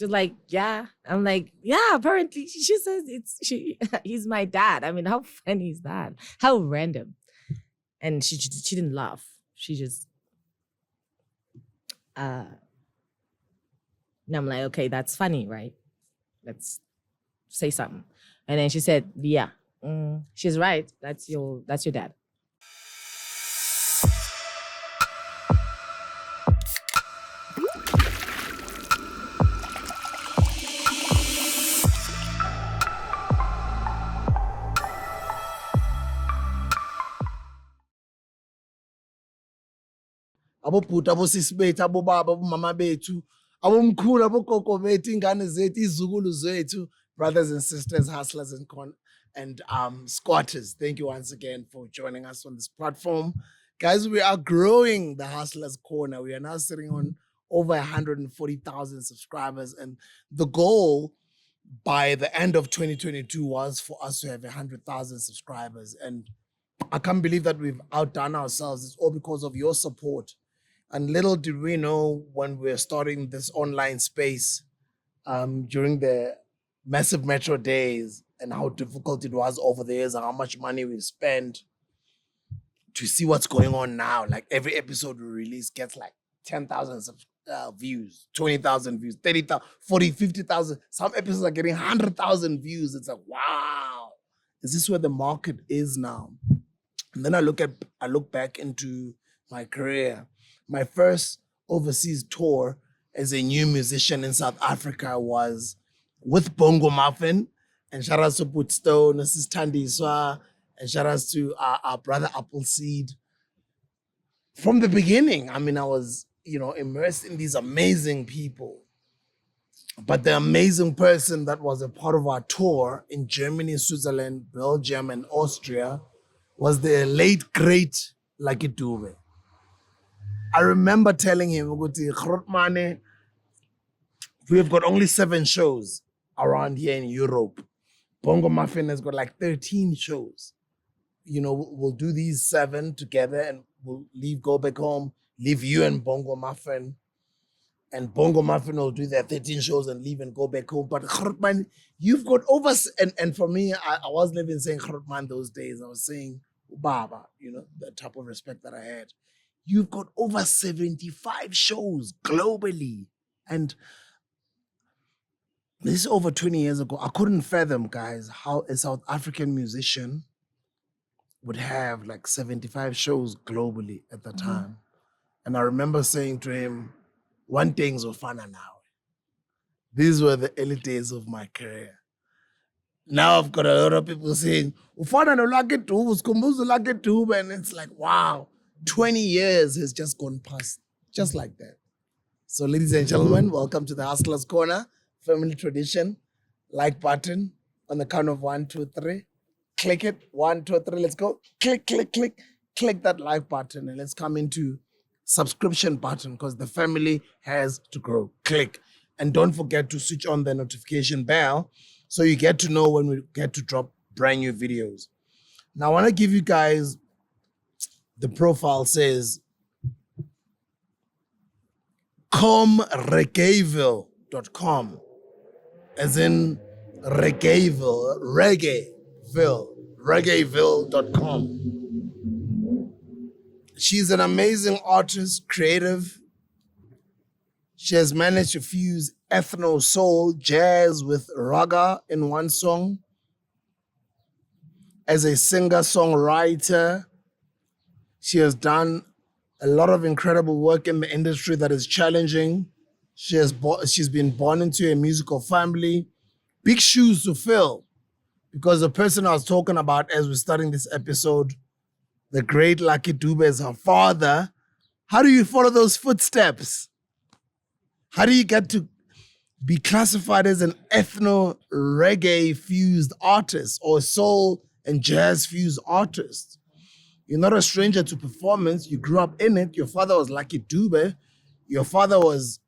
She's like, yeah. I'm like, yeah, apparently. She says he's my dad. I mean, how funny is that? How random. And she didn't laugh. She just, and I'm like, okay, that's funny, right? Let's say something. And then she said, yeah, she's right. That's your dad. Abobhuti, abosisi bethu, abobaba, abomama bethu, abomkhulu, abogogo bethu, ingane zethu, izukulu zethu, brothers and sisters, hustlers and squatters. Thank you once again for joining us on this platform. Guys, we are growing the Hustlers Corner. We are now sitting on over 140,000 subscribers, and the goal by the end of 2022 was for us to have 100,000 subscribers. And I can't believe that we've outdone ourselves. It's all because of your support. And little did we know when we were starting this online space during the massive metro days and how difficult it was over the years and how much money we've spent to see what's going on now. Like every episode we release gets like 10,000 views, 20,000 views, 30,000, 40, 50,000. Some episodes are getting 100,000 views. It's like, wow, is this where the market is now? And then I look back into my career. My first overseas tour as a new musician in South Africa was with Bongo Muffin, and shout out to Bootstone, this is Thandi Iswa, and shout out to our brother Appleseed. From the beginning, I mean, I was, immersed in these amazing people. But the amazing person that was a part of our tour in Germany, Switzerland, Belgium, and Austria was the late, great Lucky Dube. I remember telling him, we've got only 7 shows around here in Europe. Bongo Muffin has got like 13 shows. We'll do these 7 together and we'll go back home, leave you and Bongo Muffin. And Bongo Muffin will do their 13 shows and leave and go back home. But Grootman, you've got over, and for me, I wasn't even saying Grootman those days. I was saying Baba, the type of respect that I had. You've got over 75 shows globally. And this is over 20 years ago. I couldn't fathom, guys, how a South African musician would have like 75 shows globally at the time. And I remember saying to him, one thing's Ofana now. These were the early days of my career. Now I've got a lot of people saying, Ofana no Lucky Dube, Skumbuzo Lucky Dube, and it's like, wow, 20 years has just gone past, just like that. So ladies and gentlemen, welcome to the Hustlers Corner, family tradition. Like button on the count of 1, 2, 3. Click it, 1, 2, 3, let's go. Click, click, click. Click that like button and let's come into subscription button because the family has to grow. Click. And don't forget to switch on the notification bell so you get to know when we get to drop brand new videos. Now, I want to give you guys, the profile says, comreggaeville.com, as in Reggaeville, reggaeville.com. She's an amazing artist, creative. She has managed to fuse ethno soul, jazz with raga in one song. As a singer-songwriter, she has done a lot of incredible work in the industry that is challenging. She's been born into a musical family. Big shoes to fill, because the person I was talking about as we're starting this episode, the great Lucky Dube, is her father. How do you follow those footsteps? How do you get to be classified as an ethno reggae fused artist or soul and jazz fused artist? You're not a stranger to performance. You grew up in it. Your father was Lucky Dube. Your father was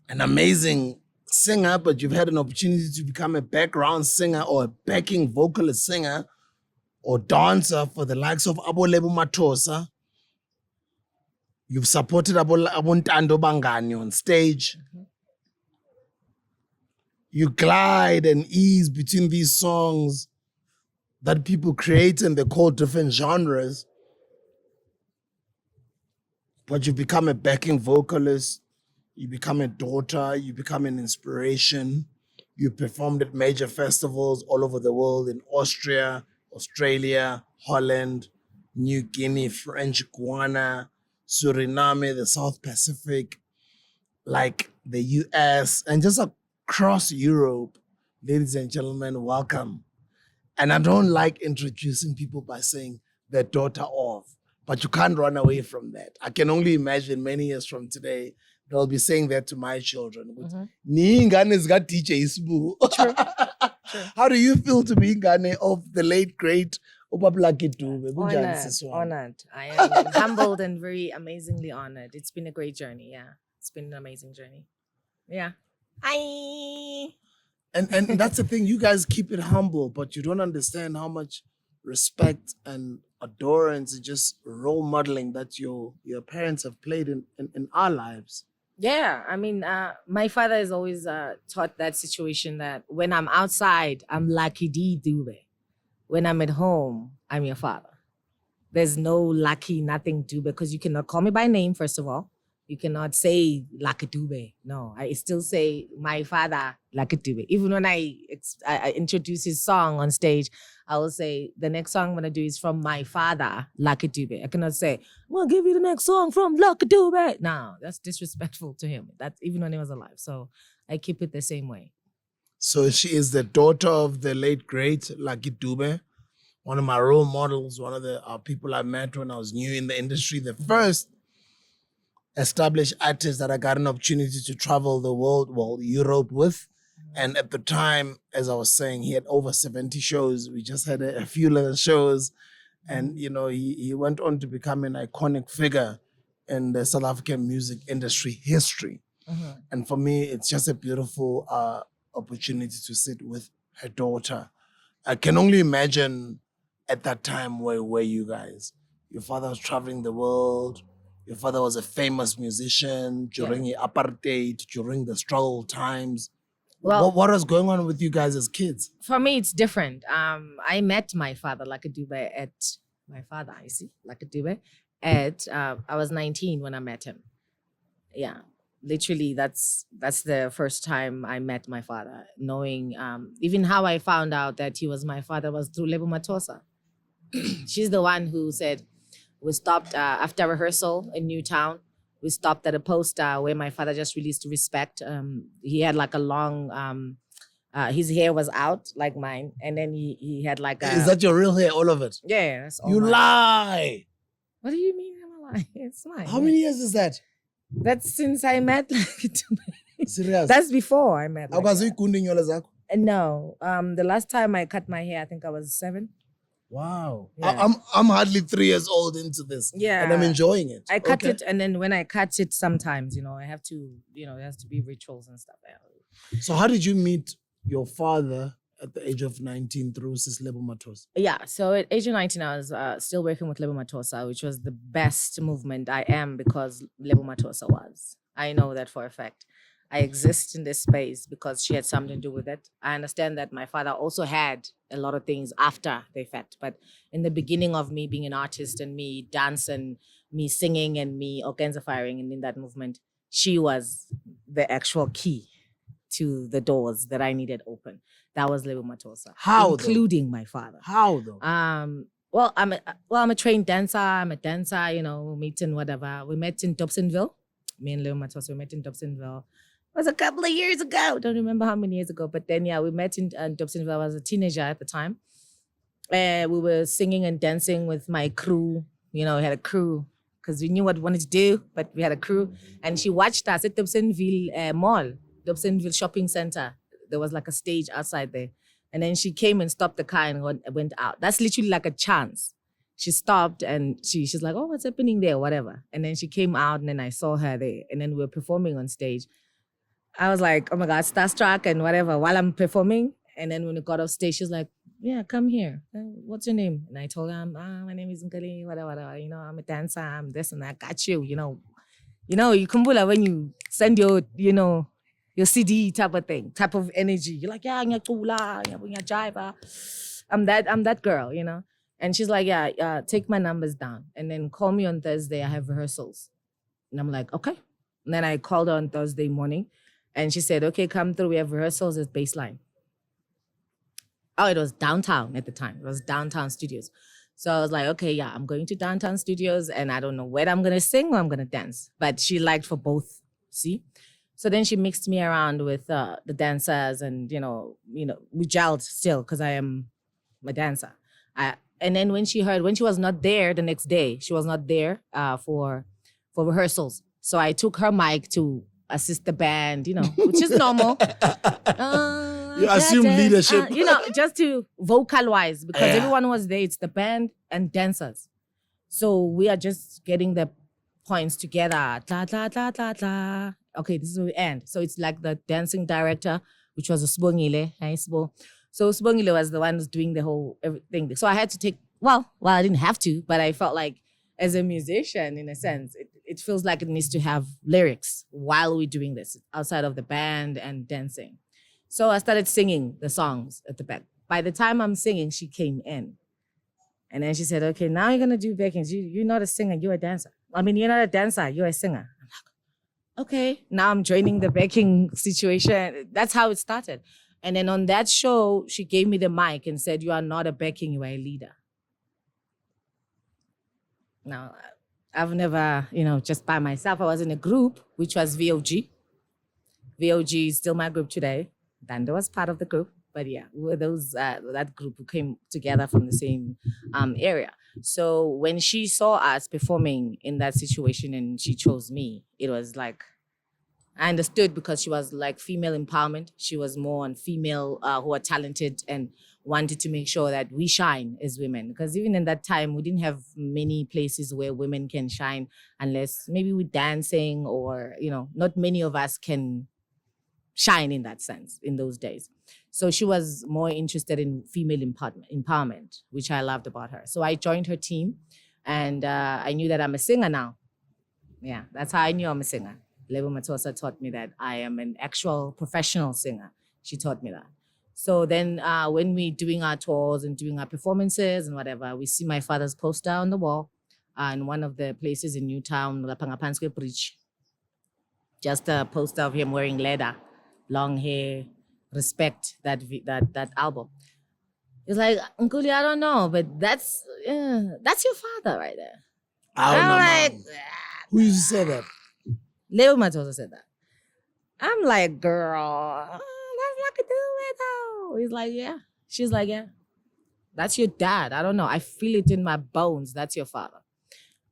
an amazing singer, but you've had an opportunity to become a background singer or a backing vocalist singer or dancer for the likes of Lebo Mathosa. You've supported Abontando Bangani on stage. you glide and ease between these songs that people create and they call different genres. But you become a backing vocalist, you become a daughter, you become an inspiration. You performed at major festivals all over the world in Austria, Australia, Holland, New Guinea, French Guiana, Suriname, the South Pacific, like the US, and just across Europe. Ladies and gentlemen, welcome. And I don't like introducing people by saying the daughter of, but you can't run away from that. I can only imagine many years from today, they'll be saying that to my children. Ni ingane zika DJ Isbu. True. How do you feel to be ingane of the late great Lucky Dube? Kunjani sisi wami? Honored. I am humbled and very amazingly honored. It's been a great journey. Yeah, it's been an amazing journey. Yeah. Hi. And that's the thing. You guys keep it humble, but you don't understand how much respect and adorance and just role modeling that your parents have played in our lives. Yeah, I mean, my father has always taught that situation that when I'm outside, I'm Lucky D Dube. When I'm at home, I'm your father. There's no Lucky nothing Dube because you cannot call me by name, first of all. You cannot say Lucky Dube. No, I still say my father, Lucky Dube. Even when I introduce his song on stage, I will say the next song I'm going to do is from my father, Lucky Dube. I cannot say, I'm going to give you the next song from Lucky Dube. No, that's disrespectful to him. That's even when he was alive. So I keep it the same way. So she is the daughter of the late great Lucky Dube, one of my role models, one of the people I met when I was new in the industry, the first established artist that I got an opportunity to travel the world, well, Europe with. And at the time, as I was saying, he had over 70 shows. We just had a few little shows. And, you know, he went on to become an iconic figure in the South African music industry history. And for me, it's just a beautiful opportunity to sit with her daughter. I can only imagine at that time where were you guys? Your father was traveling the world. Your father was a famous musician during the apartheid, during the struggle times. Well, what was going on with you guys as kids? For me, it's different. I met my father, Lucky Dube, at I was 19 when I met him. Yeah, literally, that's the first time I met my father. Knowing, even how I found out that he was my father was through Lebo Mathosa. She's the one who said, we stopped after rehearsal in Newtown. We stopped at a poster where my father just released Respect. He had like a long, his hair was out like mine. And then he had like a... Is that your real hair, all of it? Yeah, that's all You mine. lie! What do you mean I'm a lie? It's mine. How many years is that? That's since I met. Serious? That's before I met. No, the last time I cut my hair, I think I was 7. Wow. Yeah. I'm hardly 3 years old into this. Yeah. And I'm enjoying it. I cut it, and then when I cut it sometimes, you know, I have to, you know, there has to be rituals and stuff. So how did you meet your father at the age of 19 through Sis Lebo Mathosa? Yeah, so at age of 19, I was still working with Lebo Mathosa, which was the best movement I am because Lebo Mathosa was. I know that for a fact. I exist in this space because she had something to do with it. I understand that my father also had a lot of things after the fact, but in the beginning of me being an artist and me dancing, me singing and me organza firing and in that movement, she was the actual key to the doors that I needed open. That was Lebo Mathosa. How including my father. How though? Well, I'm a trained dancer. I'm a dancer, you know, meeting whatever. We met in Dobsonville. Me and Lebo Mathosa, we met in Dobsonville. It was a couple of years ago. Don't remember how many years ago. But then, yeah, we met in Dobsonville. I was a teenager at the time. We were singing and dancing with my crew. You know, we had a crew because we knew what we wanted to do, but we had a crew. And she watched us at Dobsonville Mall, Dobsonville Shopping Center. There was like a stage outside there. And then she came and stopped the car and went out. That's literally like a chance. She stopped and she's like, oh, what's happening there? Whatever. And then she came out and then I saw her there. And then we were performing on stage. I was like, oh my God, starstruck and whatever while I'm performing. And then when we got off stage, she's like, yeah, come here. What's your name? And I told her, my name is Nkulee, whatever. You know, I'm a dancer, I'm this and that. Got you, you know. You know, you kumbula when you send your, you know, your CD type of thing, type of energy. You're like, yeah, ngiyacula, ngiyajiva. I'm that girl, you know? And she's like, yeah, take my numbers down. And then call me on Thursday. I have rehearsals. And I'm like, okay. And then I called her on Thursday morning. And she said, okay, come through. We have rehearsals at Baseline. Oh, it was downtown at the time. It was downtown studios. So I was like, okay, yeah, I'm going to downtown studios. And I don't know whether I'm going to sing or I'm going to dance. But she liked for both, see? So then she mixed me around with the dancers. And, you know, we gelled still because I am a dancer. And then when she was not there the next day, she was not there for rehearsals. So I took her mic to assist the band, you know, which is normal. You assume leadership. Just to vocal-wise, because everyone was there. It's the band and dancers. So we are just getting the points together. Tla, tla, tla, tla, tla. Okay, this is where we end. So it's like the dancing director, which was Sbongile. Hi, Sbo. So Sbongile was the one who's doing the whole everything. So I had to take, well, I didn't have to, but I felt like as a musician, in a sense, it feels like it needs to have lyrics while we're doing this, outside of the band and dancing. So I started singing the songs at the back. By the time I'm singing, she came in. And then she said, okay, now you're going to do backings. You're not a singer, you're a dancer. I mean, you're not a dancer, you're a singer. I'm like, okay, now I'm joining the backing situation. That's how it started. And then on that show, she gave me the mic and said, you are not a backing, you are a leader. Now, I've never, just by myself. I was in a group, which was VOG. VOG is still my group today. Dando was part of the group. But yeah, we were that group who came together from the same area. So when she saw us performing in that situation and she chose me, it was like, I understood because she was like female empowerment. She was more on female who are talented and wanted to make sure that we shine as women. Because even in that time, we didn't have many places where women can shine unless maybe we're dancing or, not many of us can shine in that sense in those days. So she was more interested in female empowerment, which I loved about her. So I joined her team and I knew that I'm a singer now. Yeah, that's how I knew I'm a singer. Lebo Mathosa taught me that I am an actual professional singer. She taught me that. So then when we're doing our tours and doing our performances and whatever, we see my father's poster on the wall in one of the places in Newtown, the Pangapanskwe Bridge. Just a poster of him wearing leather, long hair, respect that album. It's like, Nkulee, I don't know, but that's your father right there. I don't know. Who used to say that? Lebo Mathosa said that. I'm like, girl, that's not gonna do it though. He's like, yeah. She's like, yeah. That's your dad. I don't know. I feel it in my bones. That's your father.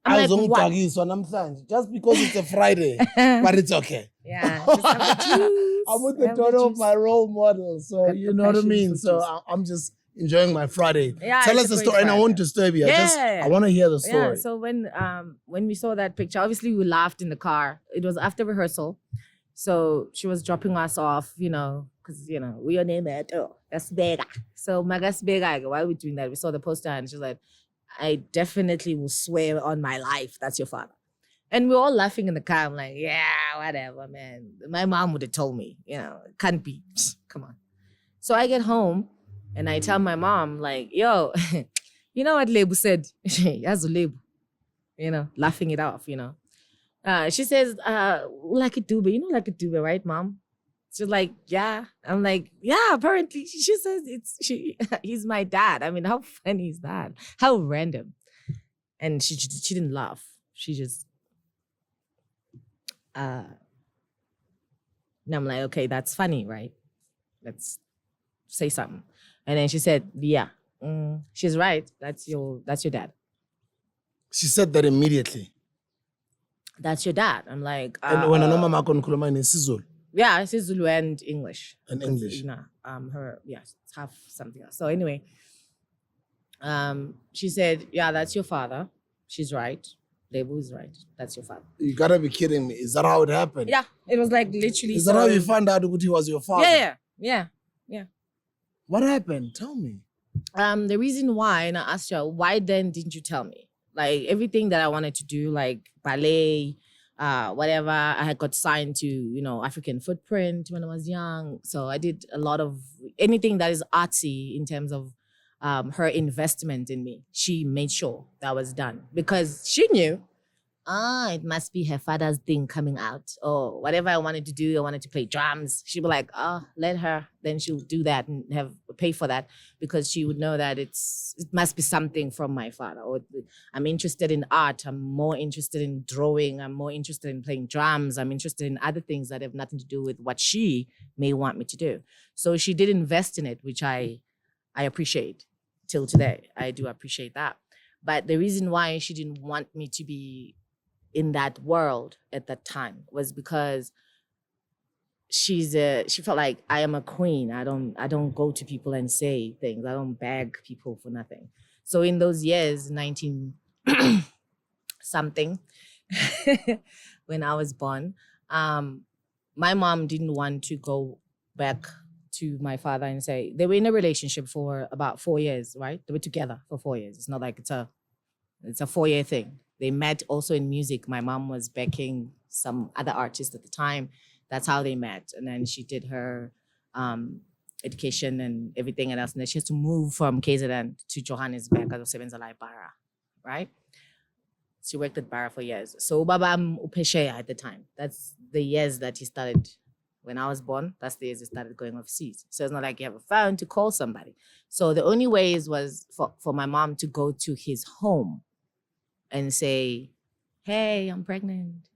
I'm like, what? Just because it's a Friday, but it's okay. Yeah. I'm with the daughter of my role model, so you know what I mean. So I'm just enjoying my Friday. Yeah, tell us the story, and I won't disturb you. I want to hear the story. Yeah. So when we saw that picture, obviously we laughed in the car. It was after rehearsal, so she was dropping us off, because we are named at that's Bega. So Magas Bega. Why are we doing that? We saw the poster, and she's like, I definitely will swear on my life that's your father. And we're all laughing in the car. I'm like, yeah, whatever, man. My mom would have told me, can't be. Come on. So I get home and I tell my mom, like, yo, you know what Lebo said? Yazu Lebo, laughing it off, She says, like a Dube, like a Dube, right, mom? She's like, yeah. I'm like, yeah, apparently. She says he's my dad. I mean, how funny is that? How random. And she didn't laugh. She just, and I'm like, okay, that's funny, right? Let's say something. And then she said, yeah, she's right. That's your dad. She said that immediately. That's your dad. I'm like, and when I know Mama Nkulee in Sizulu. Yeah, it's Zulu and English. And English. It's half something else. So anyway, she said, yeah, that's your father. She's right. Lebo is right. That's your father. You gotta be kidding me. Is that how it happened? Yeah, it was like literally. Is that how you found out he was your father? Yeah. What happened? Tell me. The reason why, and I asked her, why then didn't you tell me? Like everything that I wanted to do, like ballet, whatever. I had got signed to, African Footprint when I was young. So I did a lot of anything that is artsy in terms of her investment in me. She made sure that was done because she knew, it must be her father's thing coming out. Or whatever I wanted to do, I wanted to play drums. She'd be like, let her. Then she'll do that and pay for that because she would know that it must be something from my father. Or I'm interested in art. I'm more interested in drawing. I'm more interested in playing drums. I'm interested in other things that have nothing to do with what she may want me to do. So she did invest in it, which I appreciate till today. I do appreciate that. But the reason why she didn't want me to be in that world at that time was because she felt like I am a queen. I don't go to people and say things. I don't beg people for nothing. So in those years, 19 something, when I was born, my mom didn't want to go back to my father and say, they were in a relationship for about 4 years, right? They were together for 4 years. It's not like it's a 4-year thing. They met also in music. My mom was backing some other artists at the time. That's how they met. And then she did her education and everything else. And then she has to move from KZN to Johannesburg as a sevenza Bara, right? She worked at Bara for years. So Babam Upesheya at the time. That's the years that he started. When I was born, that's the years he started going overseas. So it's not like you have a phone to call somebody. So the only ways was for my mom to go to his home and say, hey, I'm pregnant.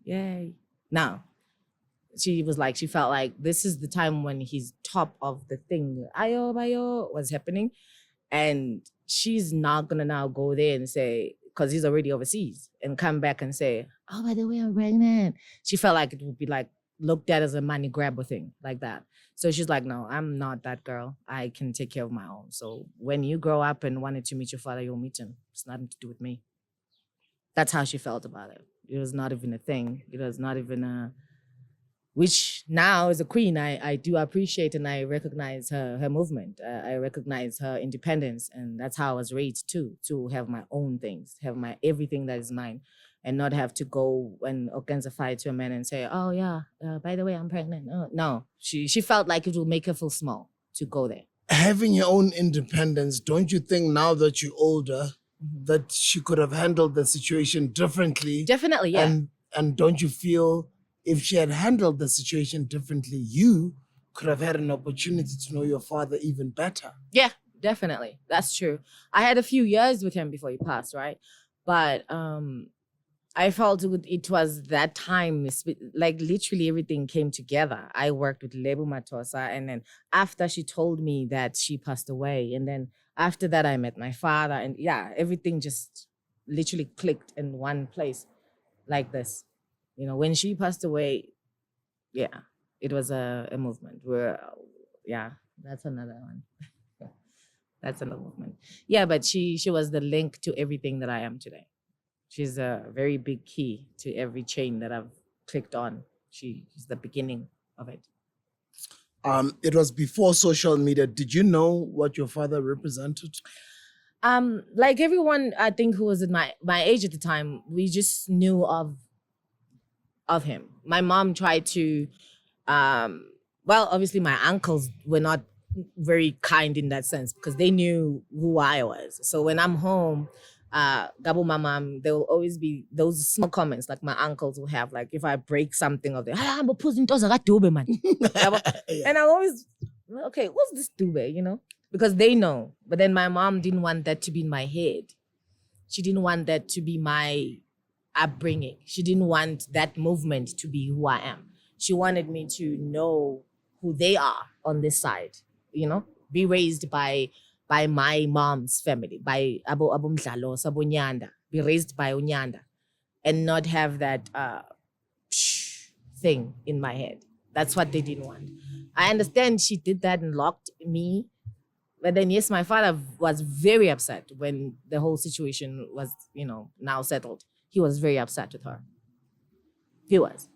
Yay. Now, she felt like this is the time when he's top of the thing. Ayo, bayo was happening. And she's not going to now go there and say, because he's already overseas, and come back and say, oh, by the way, I'm pregnant. She felt like it would be like looked at as a money grabber thing like that. So she's like, no, I'm not that girl. I can take care of my own. So when you grow up and wanted to meet your father, you'll meet him. It's nothing to do with me. That's how she felt about it. It was not even a thing. It was not even which now as a queen, I do appreciate and I recognize her movement. I recognize her independence. And that's how I was raised too, to have my own things, have my everything that is mine and not have to go and organify to a man and say, oh yeah, by the way, I'm pregnant. No, she felt like it will make her feel small to go there. Having your own independence, don't you think now that you're older, that she could have handled the situation differently? Definitely, yeah. And don't you feel if she had handled the situation differently, you could have had an opportunity to know your father even better? Yeah, definitely. That's true. I had a few years with him before he passed, right? But I felt it was that time, like literally everything came together. I worked with Lebo Mathosa, and then after she told me that she passed away, and then after that I met my father, and yeah, everything just literally clicked in one place like this. You know, when she passed away, yeah, it was a movement where, yeah, that's another one. That's another movement. Yeah, but she was the link to everything that I am today. She's a very big key to every chain that I've clicked on. She's the beginning of it. It was before social media. Did you know what your father represented? Like everyone, I think, who was at my age at the time, we just knew of him. My mom tried to, well, obviously my uncles were not very kind in that sense because they knew who I was. So when I'm home, Gabu Mamam, there will always be those small comments like my uncles will have, like if I break something of them, I'm putting Dube, man. And I always, okay, what's this Dube, you know? Because they know. But then my mom didn't want that to be in my head. She didn't want that to be my upbringing. She didn't want that movement to be who I am. She wanted me to know who they are on this side, you know, be raised by my mom's family, by Abu Mdlalo, Sabo Nyanda, be raised by Unyanda, and not have that thing in my head. That's what they didn't want. I understand she did that and locked me. But then, yes, my father was very upset when the whole situation was, you know, now settled. He was very upset with her. He was.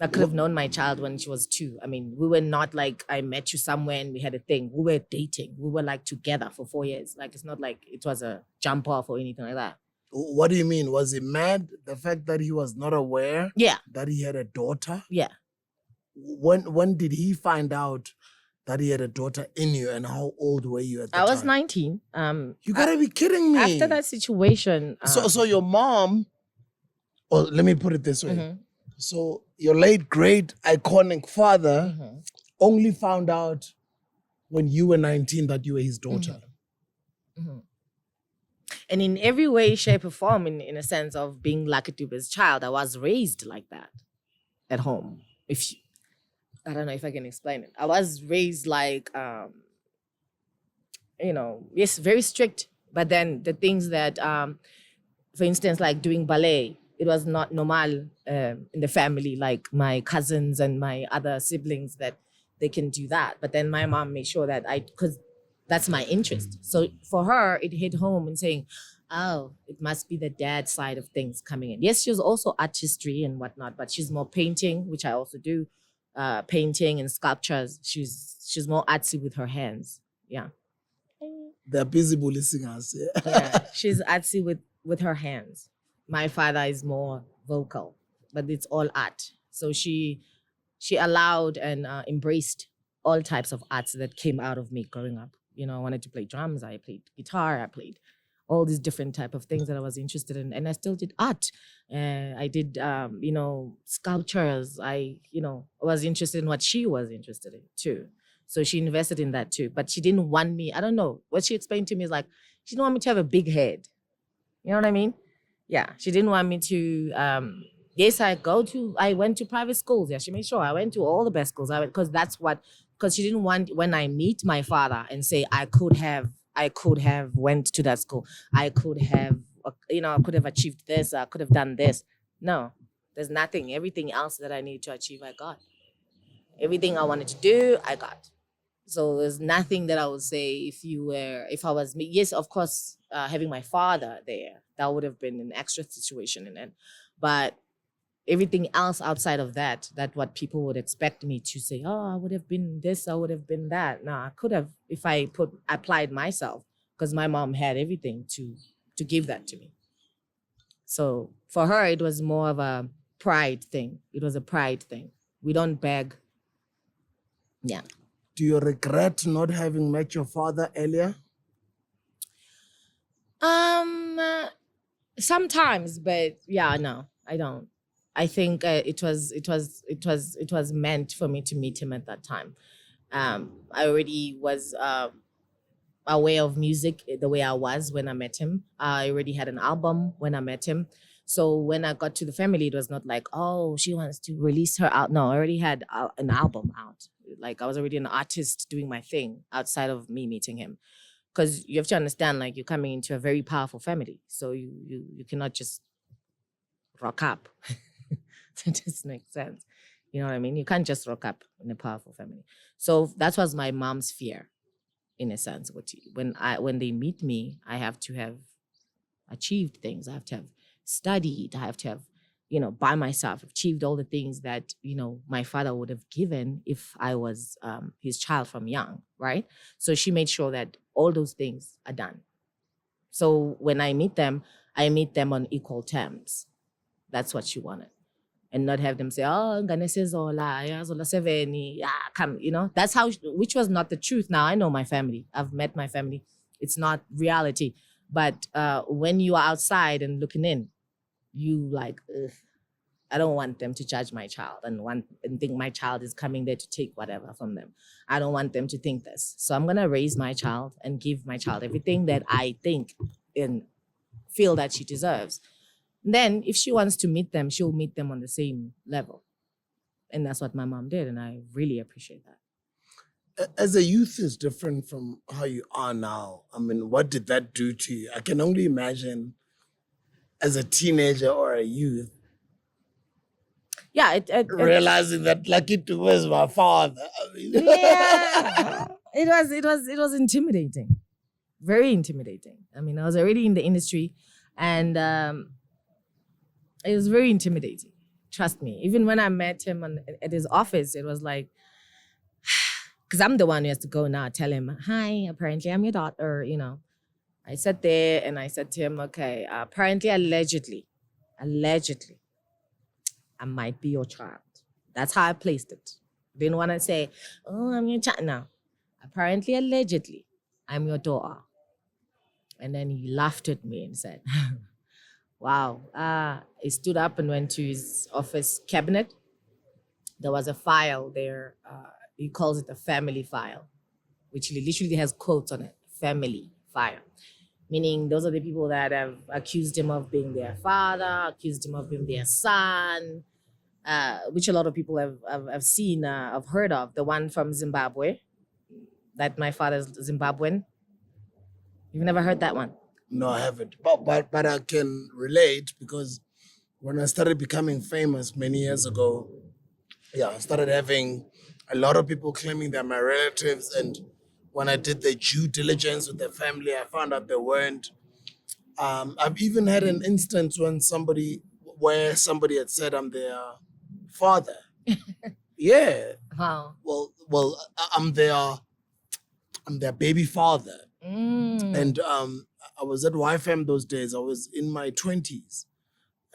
I could have known my child when she was 2. I mean, we were not like I met you somewhere and we had a thing. We were dating. We were like together for 4 years. Like, it's not like it was a jump off or anything like that. What do you mean? Was he mad? The fact that he was not aware Yeah, that he had a daughter? yeah. When did he find out that he had a daughter in you, and how old were you at the I time? was 19. You gotta be kidding me. After that situation. So your mom, or let me put it this way. Mhm, So your late, great, iconic father mhm, only found out when you were 19 that you were his daughter. mhm. And in every way, shape, or form, in a sense of being Lucky Dube's child, I was raised like that at home. I don't know if I can explain it. I was raised like, yes, very strict. But then the things that, for instance, like doing ballet, it was not normal in the family, like my cousins and my other siblings, that they can do that. But then my mom made sure that because that's my interest. So for her, it hit home and saying, oh, it must be the dad side of things coming in. Yes, she was also artistry and whatnot, but she's more painting, which I also do, painting and sculptures. She's more artsy with her hands. Yeah. They're busy bully singers. Yeah. Yeah, she's artsy with her hands. My father is more vocal, but it's all art. So she allowed and embraced all types of arts that came out of me growing up. I wanted to play drums. I played guitar. I played all these different type of things that I was interested in, and I still did art. I did, sculptures. I was interested in what she was interested in too. So she invested in that too. But she didn't want me. I don't know what she explained to me is like she didn't want me to have a big head. You know what I mean? Yeah, she didn't want me to. Yes, I went to private schools. Yeah, she made sure I went to all the best schools. Because she didn't want when I meet my father and say I could have went to that school. I could have, I could have achieved this. I could have done this. No, there's nothing. Everything else that I need to achieve, I got. Everything I wanted to do, I got. So there's nothing that I would say if I was me. Yes, of course, having my father there, that would have been an extra situation in it. But everything else outside of that what people would expect me to say, oh, I would have been this, I would have been that. No, I could have if I applied myself, because my mom had everything to give that to me. So for her, it was more of a pride thing. It was a pride thing. We don't beg. Yeah. Do you regret not having met your father earlier? Sometimes, but yeah, no, I don't. I think it was meant for me to meet him at that time. I already was aware of music the way I was when I met him. I already had an album when I met him. So when I got to the family, it was not like, oh, she wants to release her out. No, I already had an album out. Like I was already an artist doing my thing outside of me meeting him. Because you have to understand, like, you're coming into a very powerful family. So you cannot just rock up. It just makes sense. You know what I mean? You can't just rock up in a powerful family. So that was my mom's fear, in a sense. When they meet me, I have to have achieved things. I have to have studied. I have to have, by myself, achieved all the things that, my father would have given if I was his child from young, right? So she made sure that all those things are done. So when I meet them on equal terms. That's what she wanted. And not have them say, oh, ngane zola 7, yeah, come, That's how, which was not the truth. Now I know my family. I've met my family. It's not reality. But when you are outside and looking in, you like, ugh, I don't want them to judge my child and think my child is coming there to take whatever from them. I don't want them to think this. So I'm going to raise my child and give my child everything that I think and feel that she deserves. Then if she wants to meet them, she'll meet them on the same level. And that's what my mom did. And I really appreciate that. As a youth is different from how you are now. I mean, what did that do to you? I can only imagine as a teenager or a youth. Yeah. It realizing that Lucky Dube is my father. I mean. Yeah. It was intimidating. Very intimidating. I mean, I was already in the industry and it was very intimidating. Trust me. Even when I met him at his office, it was like, because I'm the one who has to go now tell him, hi, apparently I'm your daughter, I sat there and I said to him, okay, apparently, allegedly, I might be your child. That's how I placed it. Didn't want to say, oh, I'm your child. No. Apparently, allegedly, I'm your daughter. And then he laughed at me and said, wow. He stood up and went to his office cabinet. There was a file there. He calls it a family file, which literally has quotes on it, family file. Meaning those are the people that have accused him of being their father, accused him of being their son, which a lot of people have seen, have heard of. The one from Zimbabwe, that my father's Zimbabwean. You've never heard that one? No, I haven't. But I can relate because when I started becoming famous many years ago, I started having a lot of people claiming they're my relatives, and when I did the due diligence with the family, I found out they weren't. I've even had an instance where somebody had said I'm their father. Yeah. Wow. Well, I'm their baby father. And I was at YFM those days. I was in my 20s,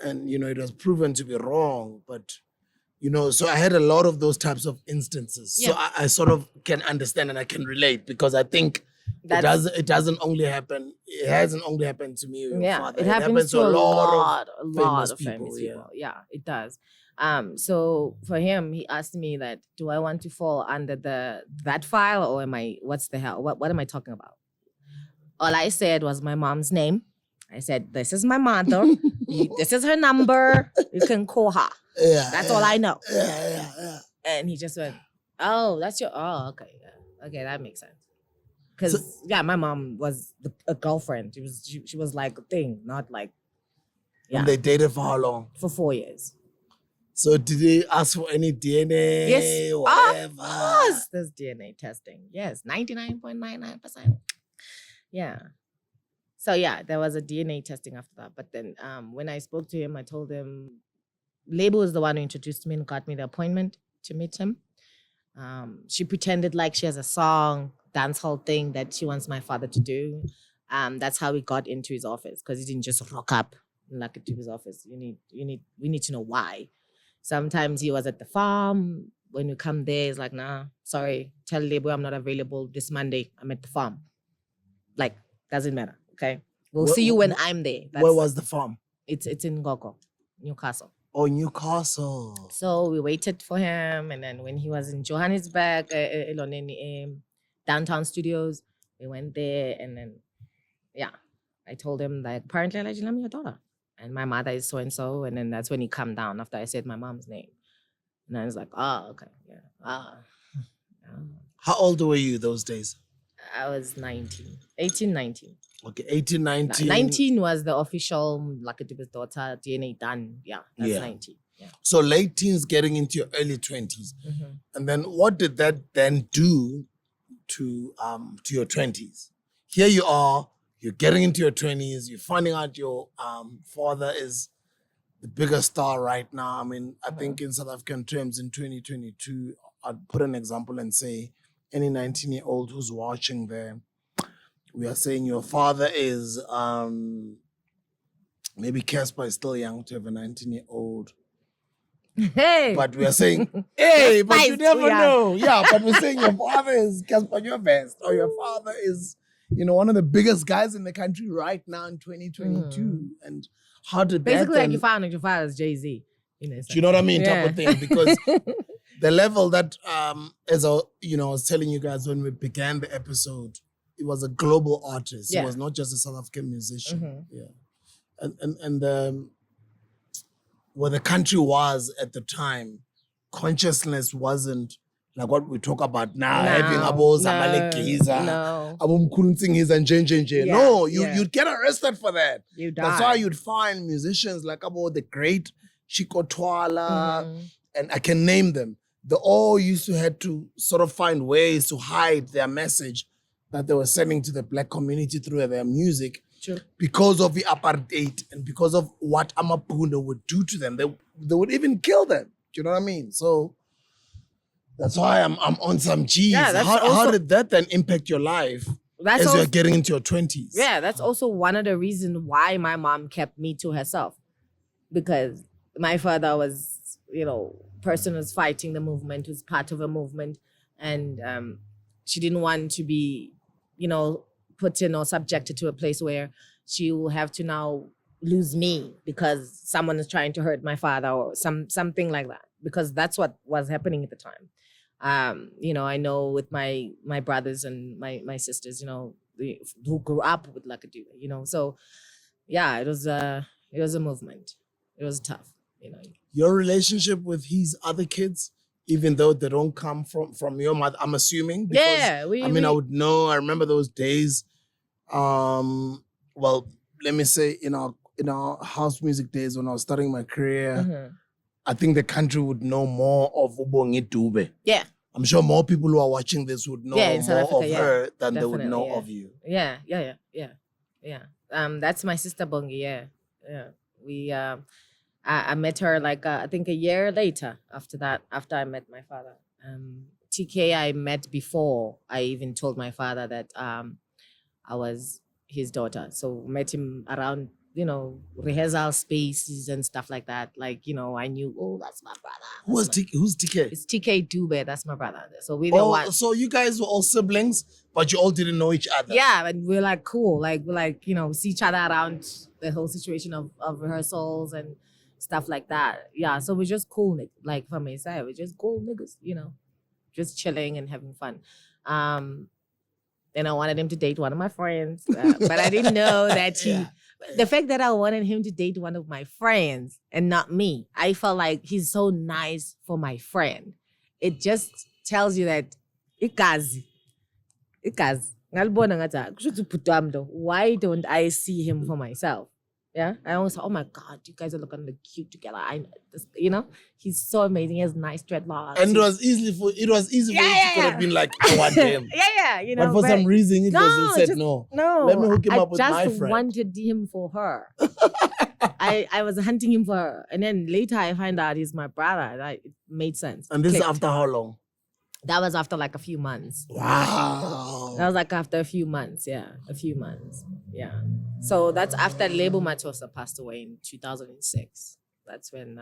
and it was proven to be wrong, but. So I had a lot of those types of instances. Yeah. So I sort of can understand and I can relate because I think it hasn't only happened to me or your father. It happens to a lot of famous people. Yeah, it does. So for him, he asked me that, do I want to fall under that file or what's the hell? What am I talking about? All I said was my mom's name. I said, this is my mother. This is her number. You can call her. That's all I know. Yeah. And he just went, oh, okay. Yeah. Okay, that makes sense. Because, my mom was a girlfriend. She was like a thing, not like, And they dated for how long? For 4 years. So did they ask for any DNA? Yes, whatever? of course. There's DNA testing. Yes, 99.99%. Yeah. So there was a DNA testing after that. But then when I spoke to him, I told him, Lebo is the one who introduced me and got me the appointment to meet him. She pretended like she has a song, dancehall thing that she wants my father to do. That's how we got into his office, because he didn't just rock up like to his office. We need to know why. Sometimes he was at the farm. When we come there, he's like, nah, sorry, tell Lebo I'm not available this Monday. I'm at the farm. Like, doesn't matter. Okay, we'll see you when I'm there. Where was the farm? It's in Ngoko, Newcastle. Oh, Newcastle. So we waited for him, and then when he was in Johannesburg, downtown studios, we went there, and then I told him that apparently I'm your daughter, and my mother is so and so, and then that's when he calmed down after I said my mom's name, and I was like, oh, okay, yeah. How old were you those days? I was 18, 19. Okay, 18, 19. 19 was the official Dube's daughter DNA done. Yeah, that's 19. Yeah. So late teens getting into your early 20s. Mm-hmm. And then what did that then do to your 20s? Here you are, you're getting into your 20s, you're finding out your father is the biggest star right now. I mean, I think in South African terms in 2022, I'd put an example and say any 19-year-old who's watching there, we are saying your father is, maybe Casper is still young to have a 19-year-old. Hey. But we are saying, hey, but you never know. Yeah, but we're saying your father is Casper your best, or your father is, one of the biggest guys in the country right now in 2022. And how did basically that like you found out your father's Jay-Z. Do you know what I mean? Type of thing. Because the level that, as I was telling you guys when we began the episode, it was a global artist. He was not just a South African musician. Mm-hmm. Yeah. And where the country was at the time, consciousness wasn't like what we talk about now, having Abo Zamalekiza, Abo Mkhulunsingiza and J. No, you'd get arrested for that. You die. That's why you'd find musicians like Abo the Great, Chico Twala, and I can name them. They all used to have to sort of find ways to hide their message that they were sending to the black community through their music. Sure. Because of the apartheid and because of what Amapunda would do to them. They would even kill them. Do you know what I mean? So that's why I'm on some G's. Yeah, how did that then impact your life? That's as also, you're getting into your 20s. yeah, that's also one of the reasons why my mom kept me to herself, because my father was, person was fighting the movement, was part of a movement, and she didn't want to be, put in or subjected to a place where she will have to now lose me because someone is trying to hurt my father or something like that, because that's what was happening at the time. I know with my brothers and my sisters, who grew up with like a Dube, so yeah, it was a movement. It was tough, Your relationship with his other kids, even though they don't come from your mother, I'm assuming. Because, Yeah, I would know. I remember those days. Well, let me say, in our house music days when I was starting my career, I think the country would know more of Ubongi Dube. Yeah. I'm sure more people who are watching this would know in South more Africa, of her than they would definitely, know yeah. of you. Yeah. That's my sister Bongi. Yeah. We I met her like I think a year later after that, after I met my father. TK I met before I even told my father that I was his daughter. So met him around, rehearsal spaces and stuff like that. Like, I knew, oh, that's my brother. Who's TK? It's TK Dube, that's my brother. So we didn't want. So you guys were all siblings, but you all didn't know each other. Yeah, and we're like cool. Like we're like, see each other around the whole situation of rehearsals and stuff like that. Yeah, so we're just cool, like from my side, we're just cool niggas, just chilling and having fun. And I wanted him to date one of my friends, but I didn't know that the fact that I wanted him to date one of my friends and not me, I felt like he's so nice for my friend. It just tells you that Ekasi. Why don't I see him for myself? Yeah, I always thought, oh my God, you guys are looking cute together. He's so amazing. He has nice dreadlocks. And it was easy for you to could have been like, I want him. Yeah. But for some reason, you said no. No, let me hook him up with my friend. I just wanted him for her. I was hunting him for her, and then later I find out he's my brother. It made sense. And this is after how long? That was after like a few months. Wow. That was like after a few months. Yeah, a few months. Yeah. So that's after Lebo Mathosa passed away in 2006. That's when,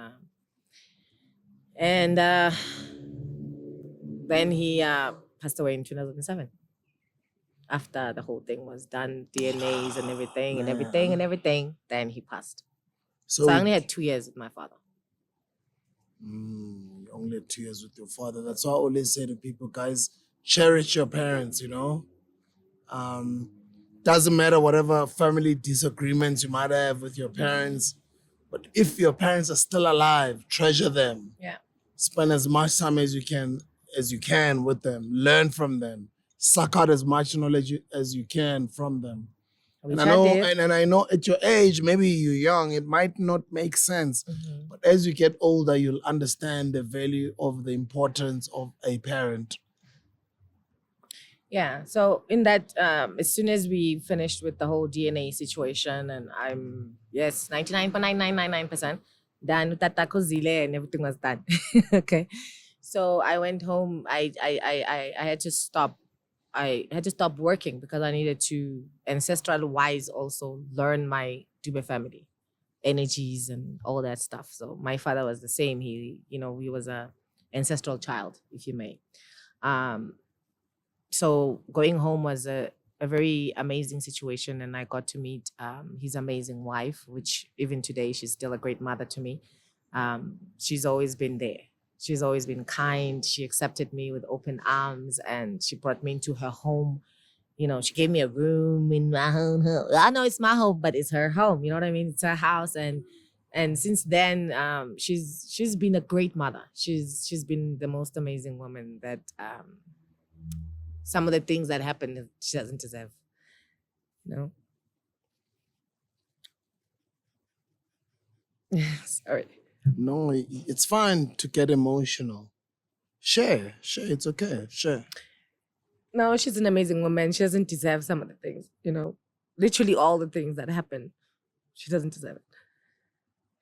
then he passed away in 2007. After the whole thing was done, DNAs and everything, then he passed. So I only had 2 years with my father. Only had 2 years with your father. That's why I always say to people, guys, cherish your parents, Doesn't matter whatever family disagreements you might have with your parents, but if your parents are still alive, treasure them. Yeah. Spend as much time as you can with them. Learn from them. Suck out as much knowledge as you can from them. And I know at your age, maybe you're young, it might not make sense. But as you get older, you'll understand the value of the importance of a parent. Yeah, so in that, as soon as we finished with the whole DNA situation, and I'm, 99.9999% done with that taco zile and everything was done. Okay. So I went home. I had to stop. I had to stop working because I needed to, ancestral-wise, also learn my Dube family, energies and all that stuff. So my father was the same. He was a ancestral child, if you may. So going home was a very amazing situation, and I got to meet his amazing wife, which even today, she's still a great mother to me. She's always been there. She's always been kind. She accepted me with open arms, and she brought me into her home. She gave me a room in my home. I know it's my home, but it's her home. You know what I mean? It's her house, and since then, she's been a great mother. She's been the most amazing woman that. Some of the things that happened, she doesn't deserve. Sorry. No, it's fine to get emotional. Share, it's okay, share. No, she's an amazing woman. She doesn't deserve some of the things, literally all the things that happen. She doesn't deserve it.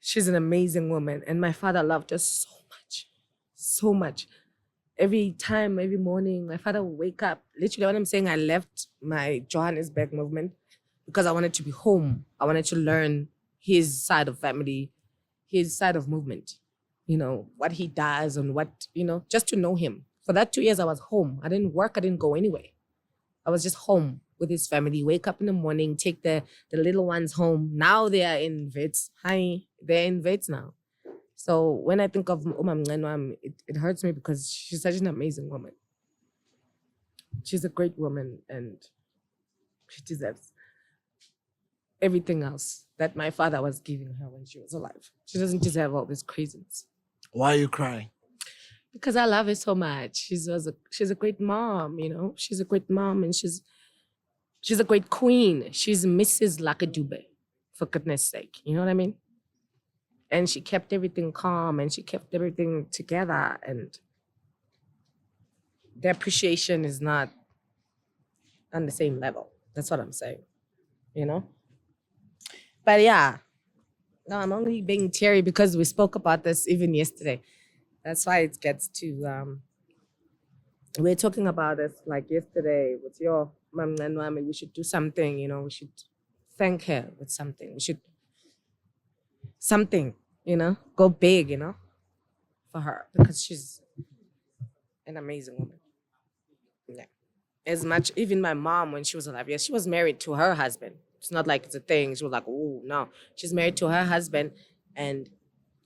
She's an amazing woman. And my father loved her so much. every time, every morning, my father would wake up. Literally, when I'm saying I left my Johannesburg movement because I wanted to be home. I wanted to learn his side of family, his side of movement, what he does and what, just to know him. For that 2 years, I was home. I didn't work. I didn't go anywhere. I was just home with his family, wake up in the morning, take the little ones home. Now they are in Wits. Hi, they're in Wits now. So when I think of Mngani, it hurts me because she's such an amazing woman. She's a great woman and she deserves everything else that my father was giving her when she was alive. She doesn't deserve all this craziness. Why are you crying? Because I love her so much. She's a great mom, She's a great mom and she's a great queen. She's Mrs. Dube, for goodness sake. You know what I mean? And she kept everything calm and she kept everything together, and the appreciation is not on the same level. That's what I'm saying, But yeah, no, I'm only being teary because we spoke about this even yesterday. That's why it gets to, we're talking about this like yesterday with your mom and mommy. We should do something, we should thank her with something. We should something, go big, for her because she's an amazing woman. Yeah. As much, even my mom, when she was alive, yes, she was married to her husband. It's not like it's a thing. She was like, oh, no. She's married to her husband, and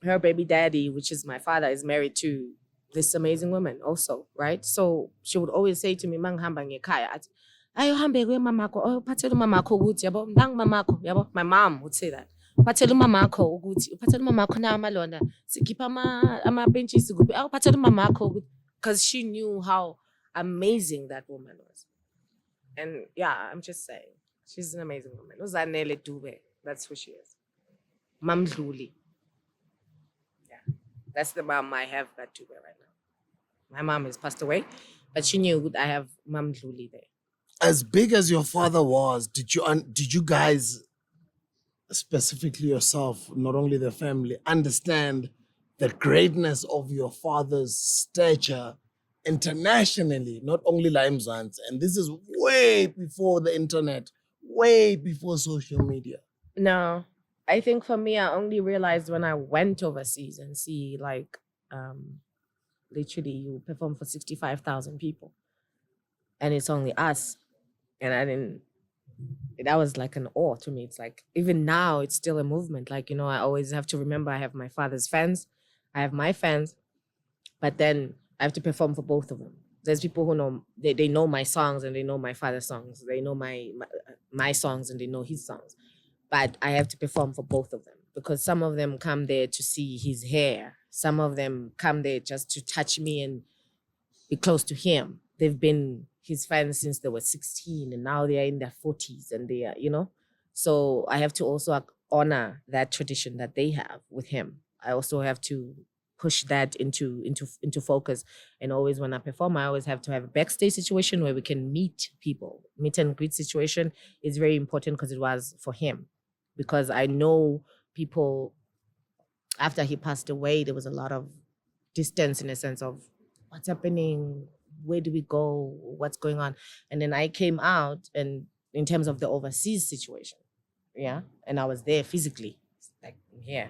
her baby daddy, which is my father, is married to this amazing woman also, right? So she would always say to me, "Manghamba ngekhaya." Ayo hambe kwe mamako, oh phathela umamakho ukuthi yabo, ndang mamako, yabo. My mom would say that. Phathela umamakho ukuthi, phathela umamakho na amalonda. Sikhipha ama benches kuphi. Awu phathela umamakho, because she knew how amazing that woman was. And yeah, I'm just saying, she's an amazing woman. Uzanele Dube, that's who she is. Mamdluli. Yeah, that's the mom I have at Dube right now. My mom has passed away, but she knew I have Mamdluli there. As big as your father was, did you guys, specifically yourself, not only the family, understand the greatness of your father's stature internationally, not only La Mzansi? And this is way before the internet, way before social media. No, I think for me, I only realized when I went overseas and see literally you perform for 65,000 people and it's only us. And that was like an awe to me. It's like, even now, it's still a movement. Like, I always have to remember I have my father's fans, I have my fans, but then I have to perform for both of them. There's people who know, they know my songs and they know my father's songs. They know my songs and they know his songs. But I have to perform for both of them because some of them come there to see his hair. Some of them come there just to touch me and be close to him. They've been his fans since they were 16 and now they are in their 40s and they are, So I have to also honor that tradition that they have with him. I also have to push that into focus. And always when I perform, I always have to have a backstage situation where we can meet people. Meet and greet situation is very important because it was for him. Because I know people, after he passed away, there was a lot of distance in a sense of what's happening, where do we go, what's going on? And then I came out and in terms of the overseas situation, yeah? And I was there physically, like here.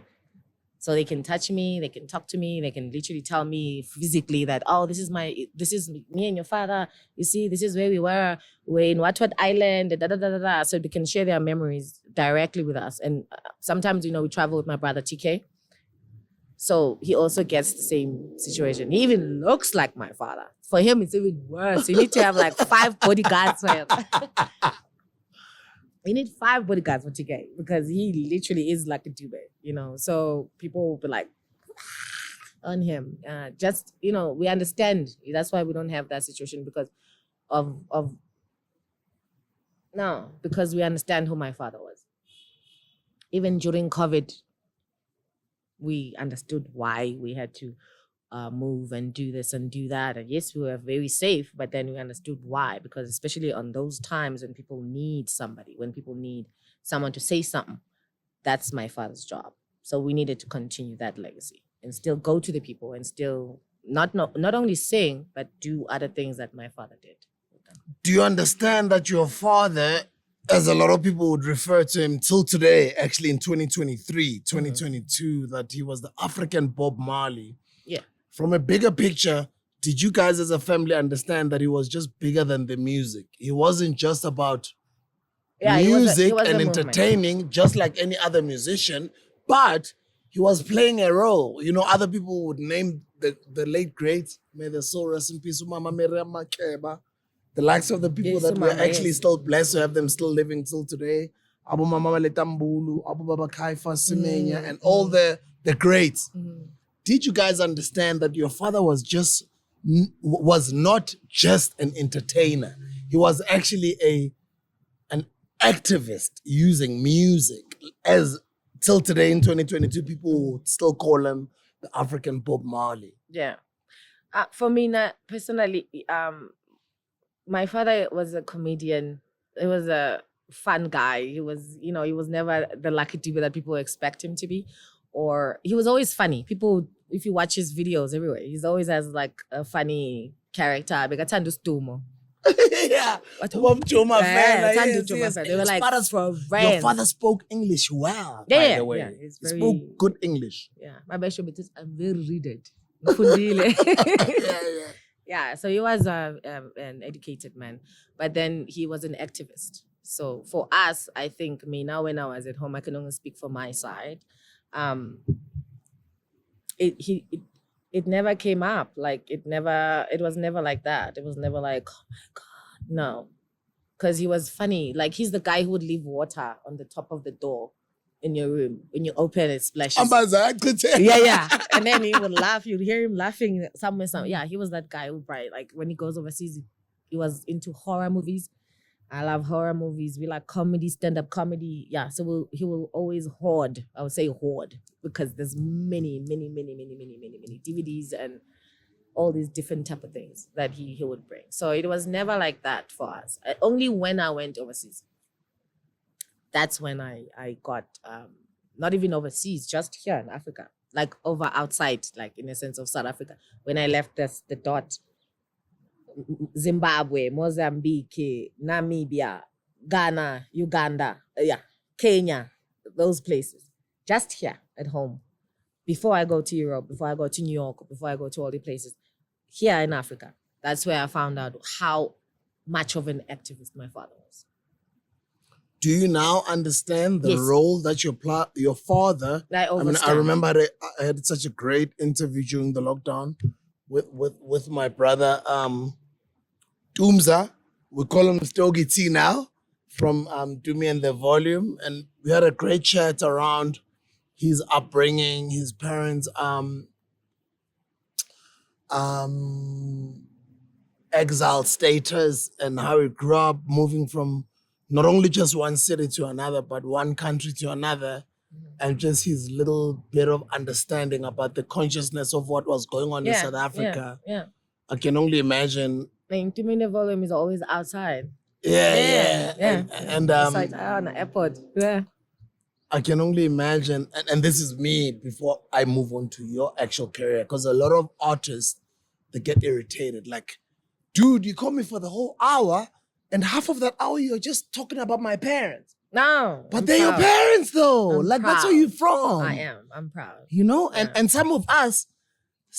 So they can touch me, they can talk to me, they can literally tell me physically that, oh, this is me and your father. You see, this is where we were. We're in what island, da, da, da, da, da. So they can share their memories directly with us. And sometimes, we travel with my brother TK. So he also gets the same situation. He even looks like my father. For him, it's even worse. You need to have like 5 bodyguards for him. You need 5 bodyguards for TK because he literally is like a Dube, So people will be like on him. We understand. That's why we don't have that situation because because we understand who my father was. Even during COVID, we understood why we had to move and do this and do that. And yes, we were very safe, but then we understood why. Because especially on those times when people need somebody, when people need someone to say something, that's my father's job. So we needed to continue that legacy and still go to the people and still not only sing, but do other things that my father did. Do you understand that your father, as a lot of people would refer to him till today, actually in 2023, 2022, that he was the African Bob Marley? Yeah. From a bigger picture, did you guys as a family understand that he was just bigger than the music? He wasn't just about music he was and a movement. entertaining, just like any other musician, but he was playing a role. You know, other people would name the late greats, may their soul rest in peace, Umama Miriam Makeba, the likes of the people Yes, that we're Umama, actually yes. still blessed to have them still living till today. Abu Mama Letambulu, Abu Baba Kaifa Simenya, and all the greats. Did you guys understand that your father was not just an entertainer? He was actually an activist using music. As till today in 2022, people would still call him the African Bob Marley. Yeah. For me, personally, my father was a comedian. He was a fun guy. He was never the lucky Dube that people expect him to be. Or he was always funny. People, if you watch his videos everywhere, he's always has like a funny character. Yeah. Bob Juma fan. Yes. They were like, Your father spoke English well, by Yeah, the way. yeah, it's He very- spoke good English. Yeah, my best show is I'm very readed. Yeah. Yeah, so he was an educated man, but then he was an activist. So for us, I think now when I was at home, I can only speak for my side. It never came up. Like it was never like that. It was never like, oh my God, no. Because he was funny. Like he's the guy who would leave water on the top of the door in your room. When you open it, splashes. Yeah. And then he would laugh. You'd hear him laughing somewhere. Yeah, he was that guy who like when he goes overseas, he was into horror movies. I love horror movies. We like comedy, stand-up comedy. Yeah, so he will always hoard. I would say hoard because there's many DVDs and all these different type of things that he would bring. So it was never like that for us. Only when I went overseas. That's when I got, not even overseas, just here in Africa. Like outside, like in the sense of South Africa. When I left the dot, Zimbabwe, Mozambique, Namibia, Ghana, Uganda, Kenya, those places. Just here at home. Before I go to Europe, before I go to New York, before I go to all the places. Here in Africa. That's where I found out how much of an activist my father was. Do you now understand the Yes. role that your father? I remember I had such a great interview during the lockdown with my brother Tumza. We call him Stogie T now, from Do Me and the Volume, and we had a great chat around his upbringing, his parents' exile status, and how he grew up moving from not only just one city to another, but one country to another, and just his little bit of understanding about the consciousness of what was going on in South Africa. Yeah. I can only imagine. To me, the volume is always outside. Yeah. And It's like on the airport. Yeah. I can only imagine, and this is me before I move on to your actual career, because a lot of artists, they get irritated. Like, dude, you call me for the whole hour, and half of that hour you're just talking about my parents. No. But they're your parents, though. I'm like, that's where proud. you're from. I am. I'm proud. You know, Yeah. and some of us,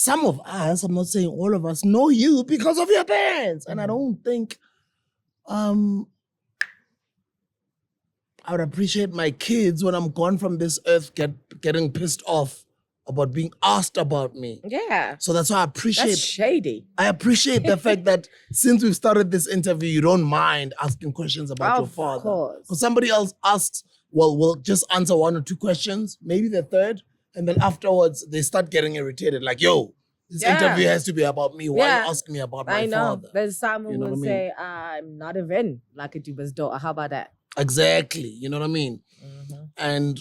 I'm not saying all of us, know you because of your parents. And I don't think I would appreciate my kids when I'm gone from this earth getting pissed off about being asked about me. Yeah. So that's why I appreciate That's shady. I appreciate the fact that since we've started this interview, you don't mind asking questions about your father. Of course. Because somebody else asks, well, we'll just answer one or two questions, maybe the third, and then afterwards they start getting irritated. Like, yo, this interview has to be about me. Why are you asking me about my I know. father? There's some who You know will what I mean? say, I'm not even like a Duba's daughter. How about that? Exactly. You know what I mean? And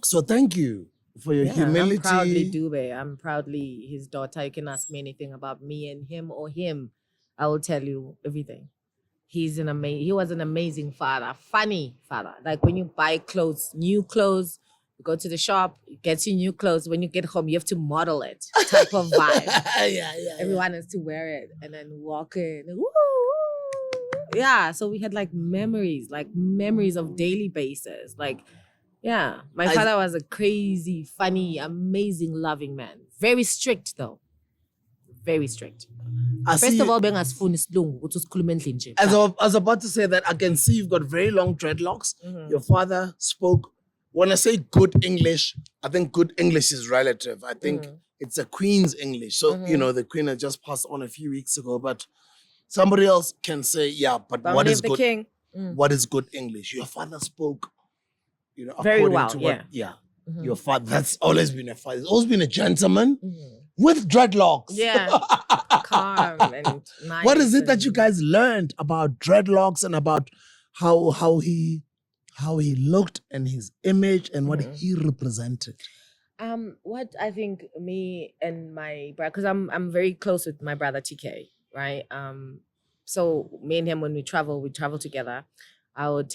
so thank you for your humility. I'm proudly Dube. I'm proudly his daughter. You can ask me anything about me and him or him. I will tell you everything. He was an amazing father, funny father. Like when you buy clothes, new clothes, You go to the shop, you get your new clothes. When you get home, you have to model it. Type of vibe. yeah. Everyone has to wear it and then walk in. Woo, woo. Yeah. So we had like memories of daily basis. Like, yeah. My father was a crazy, funny, amazing, loving man. Very strict though. Very strict. First of all, as I was about to say that, I can see you've got very long dreadlocks. Mm-hmm. Your father spoke, when I say good English, I think good English is relative. I think it's a Queen's English. So, you know, the Queen had just passed on a few weeks ago, but somebody else can say, yeah, but what is good? King. What is good English? Your father spoke, you know, very according well, to what, your father, that's always been a father. He's always been a gentleman. With dreadlocks. Yeah. Calm and nice. What is it that you guys learned about dreadlocks and about how he looked and his image and what he represented? What I think me and my brother, because I'm very close with my brother TK, right? So me and him, when we travel together. I would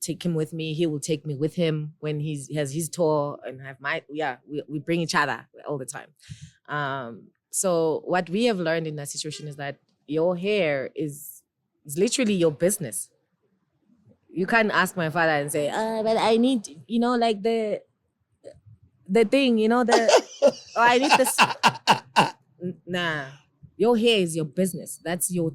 take him with me. He will take me with him when he has his tour and have we bring each other all the time. So what we have learned in that situation is that your hair is literally your business. You can't ask my father and say, but I need, you know, like the thing, you know, I need this. Nah. Your hair is your business. That's your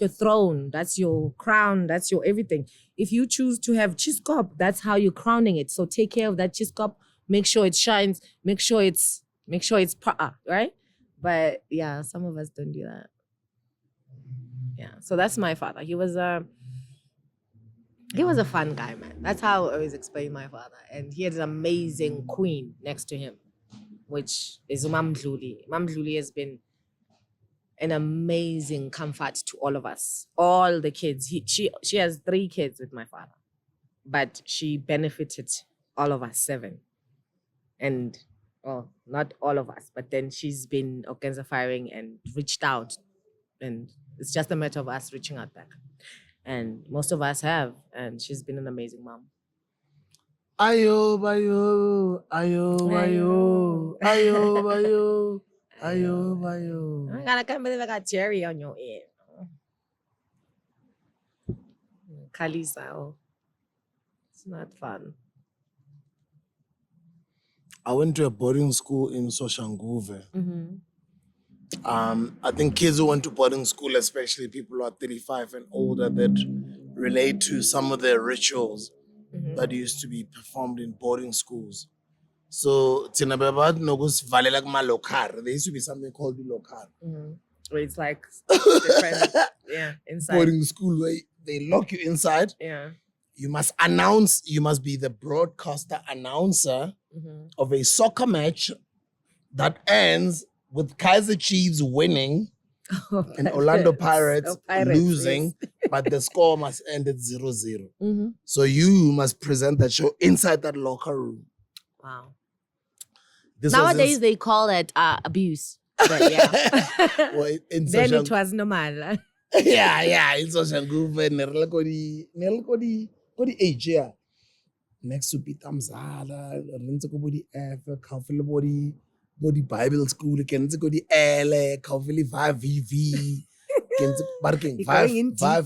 throne. That's your crown. That's your everything. If you choose to have chiskop, that's how you're crowning it. So take care of that chiskop. Make sure it shines. Make sure it's right? But yeah, some of us don't do that. Yeah. So that's my father. He was a fun guy, man. That's how I always explain my father. And he had an amazing queen next to him, which is Nkulee. Nkulee has been an amazing comfort to all of us, all the kids. She has 3 kids with my father, but she benefited all of us 7. And, well, not all of us, but then she's been firing and reached out. And it's just a matter of us reaching out back. And most of us have, and she's been an amazing mom. Ayo, bayo, ayo, bayo, ayo, bayo. Ayo, ayo. I can't believe I got cherry on your ear. Kalisa. It's not fun. I went to a boarding school in Soshanguve. I think kids who went to boarding school, especially people who are 35 and older, that relate to some of the rituals that used to be performed in boarding schools. So, there used to be something called the lokar. Where it's like different, inside. Boarding school where they lock you inside. Yeah. You must announce, you must be the broadcaster announcer of a soccer match that ends with Kaiser Chiefs winning and Orlando Pirates losing, but the score must end at 0-0. So you must present that show inside that locker room. Wow. Nowadays they call it abuse. But yeah. Well, then it was normal. Yeah. In Soshanguve, Kodi age, yeah. Next to Peter Mzala, Rinse ko body F, Kaufele body Bible school, Kenze ko di L, Kaufele 5VV, Kenze barking 5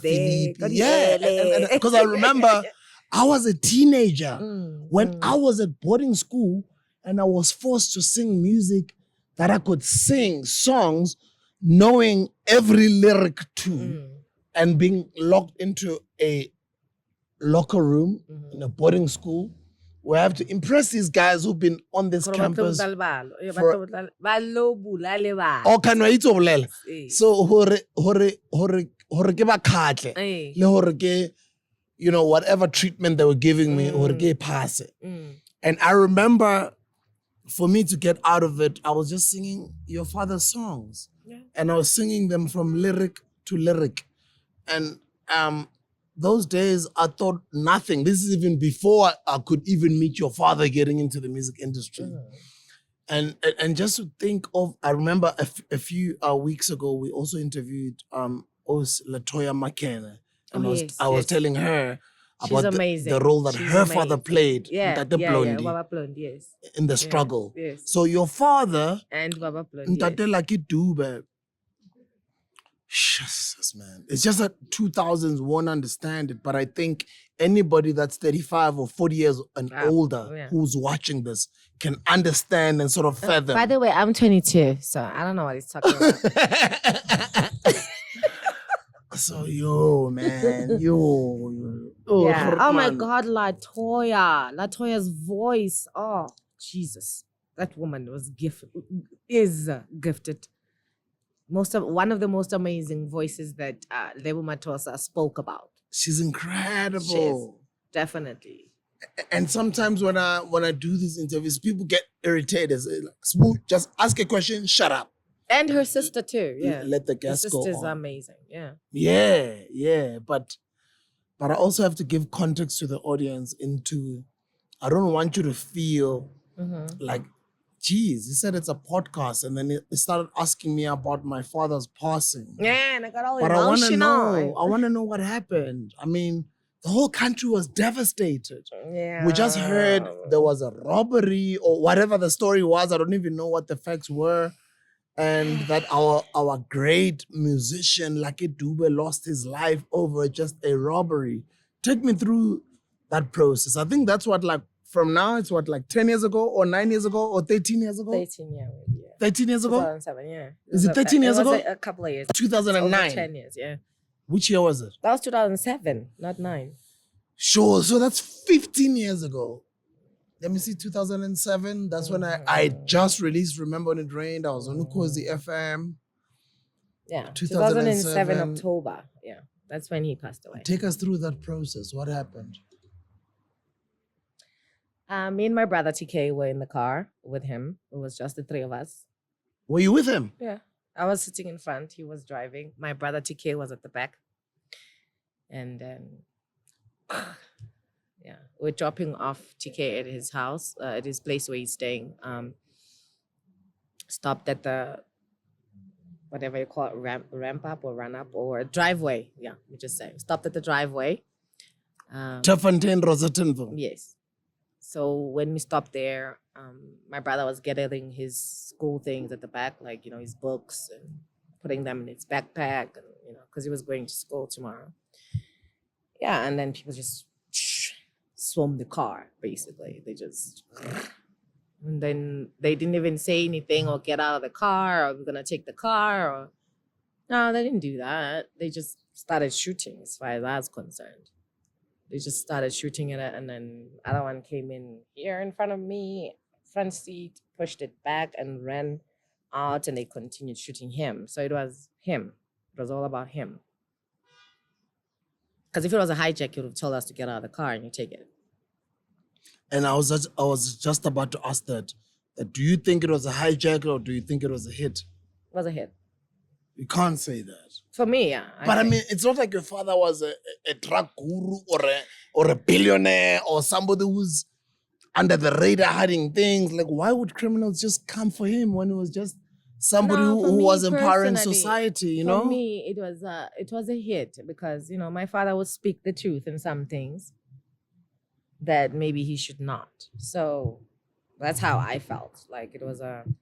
Philip. Yeah, because I remember I was a teenager when I was at boarding school and I was forced to sing music that I could sing songs knowing every lyric to and being locked into a locker room in a boarding school where I have to impress these guys who've been on this campus. So, you know, whatever treatment they were giving me, pass it. And I remember for me to get out of it, I was just singing your father's songs. Yeah. And I was singing them from lyric to lyric. And those days, I thought nothing. This is even before I could even meet your father getting into the music industry. And just to think of, I remember a few weeks ago, we also interviewed Latoya McKenna. And I was telling her She's about amazing. the role that She's her father amazing. played, Yeah, Ntate yeah, Blondie, Baba Blondie, yes. in the struggle. Yes. So your father, And Baba Blondie, Ntate yes. like Dube, Jesus, man. It's just that 2000s won't understand it. But I think anybody that's 35 or 40 years and older who's watching this can understand and sort of fathom. By the way, I'm 22, so I don't know what he's talking about. So, yo, man. Yo. Yeah. Oh, my God, Latoya's voice. Oh, Jesus. That woman is gifted. One of the most amazing voices that Lebo Mathosa spoke about. She's incredible. Definitely. And sometimes when I do these interviews, people get irritated. Like, Smooth, just ask a question, shut up. And her sister too. Yeah. Let the guests go on. Her sister's amazing. Yeah. Yeah. But I also have to give context to the audience I don't want you to feel like, geez, he said it's a podcast, and then he started asking me about my father's passing. Yeah, and I got all but emotional. I want to know what happened. I mean, the whole country was devastated. Yeah. We just heard there was a robbery or whatever the story was. I don't even know what the facts were. And that our great musician, Lucky Dube, lost his life over just a robbery. Take me through that process. I think that's what, like, from now, it's what, like 10 years ago or 9 years ago or 13 years ago? 13 years, yeah. 13 years ago? 2007, yeah. Is it 13 years ago? A couple of years. 2009? 10 years, yeah. Which year was it? That was 2007, not 9. Sure, so that's 15 years ago. Let me see, 2007. That's when I just released Remember When It Rained. I was on Nkulee FM. Yeah, 2007 October. Yeah, that's when he passed away. Take us through that process. What happened? Me and my brother TK were in the car with him. It was just the three of us. Were you with him? Yeah. I was sitting in front. He was driving. My brother TK was at the back. And then, yeah, we're dropping off TK at his house, at his place where he's staying. Stopped at the, whatever you call it, ramp up or run up or driveway. Yeah, we just say. Stopped at the driveway. Taffontein, Rosettenville. Yes. So when we stopped there, my brother was gathering his school things at the back, like, his books and putting them in his backpack, and, because he was going to school tomorrow. Yeah, and then people just swarmed the car, basically. They just, and then they didn't even say anything or get out of the car or we're going to take the car or, no, they didn't do that. They just started shooting as far as I was concerned. They just started shooting at it, and then other one came in here in front of me, front seat, pushed it back and ran out, and they continued shooting him. So it was him. It was all about him. Because if it was a hijack, you would have told us to get out of the car and you take it. And I was just about to ask that do you think it was a hijack or do you think it was a hit? It was a hit. You can't say that. For me, yeah. I mean, it's not like your father was a drug guru or a billionaire or somebody who's under the radar hiding things. Like, why would criminals just come for him when it was just somebody who was empowering society, For me, it was a hit because, my father would speak the truth in some things that maybe he should not. So that's how I felt. Like it was an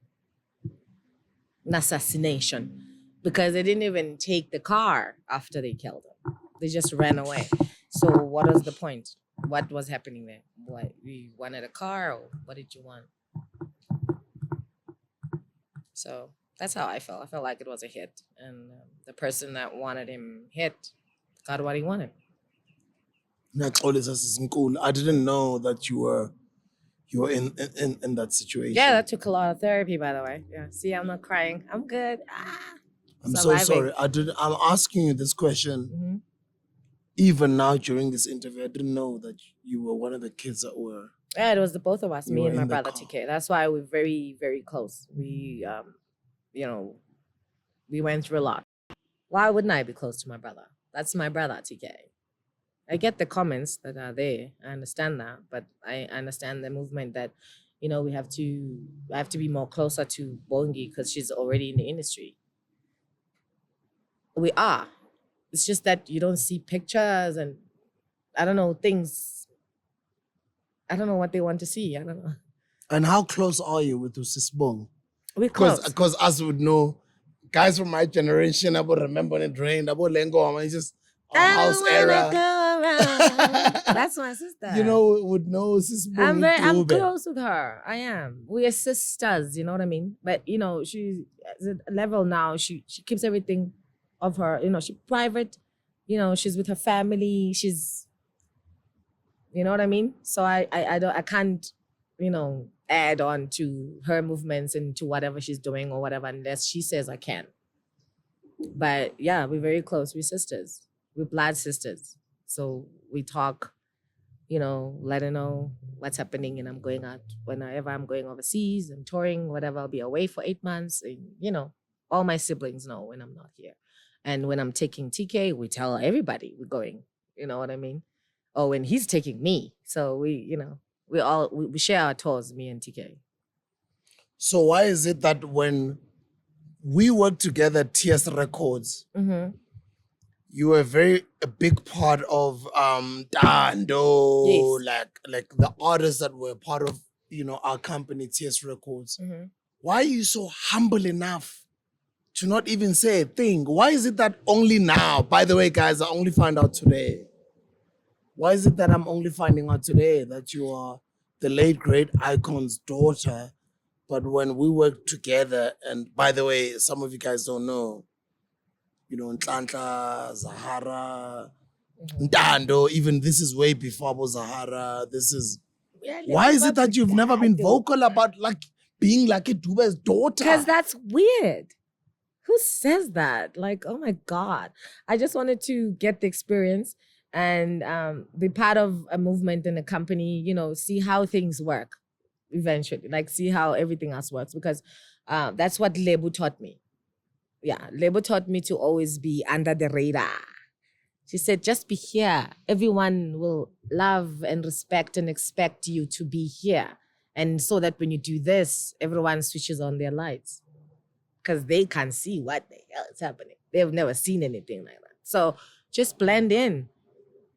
assassination. Because they didn't even take the car after they killed him. They just ran away. So what was the point? What was happening there? What, we wanted a car or what did you want? So that's how I felt. I felt like it was a hit. And the person that wanted him hit got what he wanted. Nkulee, I didn't know that you were in that situation. Yeah, that took a lot of therapy, by the way. Yeah. See, I'm not crying. I'm good. I'm so sorry. I'm asking you this question. Mm-hmm. Even now during this interview, I didn't know that you were one of the kids that were. Yeah, it was the both of us, me and my brother TK. That's why we're very, very close. We, we went through a lot. Why wouldn't I be close to my brother? That's my brother TK. I get the comments that are there. I understand that, but I understand the movement that, I have to be more closer to Bongi because she's already in the industry. We are. It's just that you don't see pictures and I don't know, things. I don't know what they want to see. I don't know. And how close are you with Usisbong? We're close. Because us would know, guys from my generation, I would remember it rained, I would Lengo, it's just a house era. That's my sister. You know, would know Usisbong. I'm close with her. I am. We are sisters, you know what I mean? But, you know, she's at a level now, she keeps everything of her, you know, she's private, you know, she's with her family, she's, you know what I mean? So I can't, you know, add on to her movements and to whatever she's doing or whatever, unless she says I can. But yeah, we're very close. We're sisters. We're blood sisters. So we talk, you know, let her know what's happening, and I'm going out whenever I'm going overseas, I'm touring, whatever, I'll be away for 8 months. And, you know, all my siblings know when I'm not here. And when I'm taking TK, we tell everybody we're going, you know what I mean? Or when he's taking me. So we, you know, we share our tours, me and TK. So why is it that when we worked together at TS Records, you were a big part of Dando, Yes. like the artists that were part of, you know, our company, TS Records. Why are you so humble enough to not even say a thing? Why is it that only now, by the way, guys, I only found out today. Why is it that I'm only finding out today that you are the late, great Icon's daughter? But when we worked together, and by the way, some of you guys don't know, you know, Ntlantla, Zahara, Ntando, even this is way before Abu Zahara. This is... Why is it that you've never been vocal about like being like a Dube's daughter? Because that's weird. Who says that? Like, oh my God. I just wanted to get the experience and be part of a movement in a company, you know, see how things work eventually, like see how everything else works, because that's what Lebo taught me. Yeah, Lebo taught me to always be under the radar. She said, just be here. Everyone will love and respect and expect you to be here. And so that when you do this, everyone switches on their lights because they can't see what the hell is happening. They've never seen anything like that. So just blend in.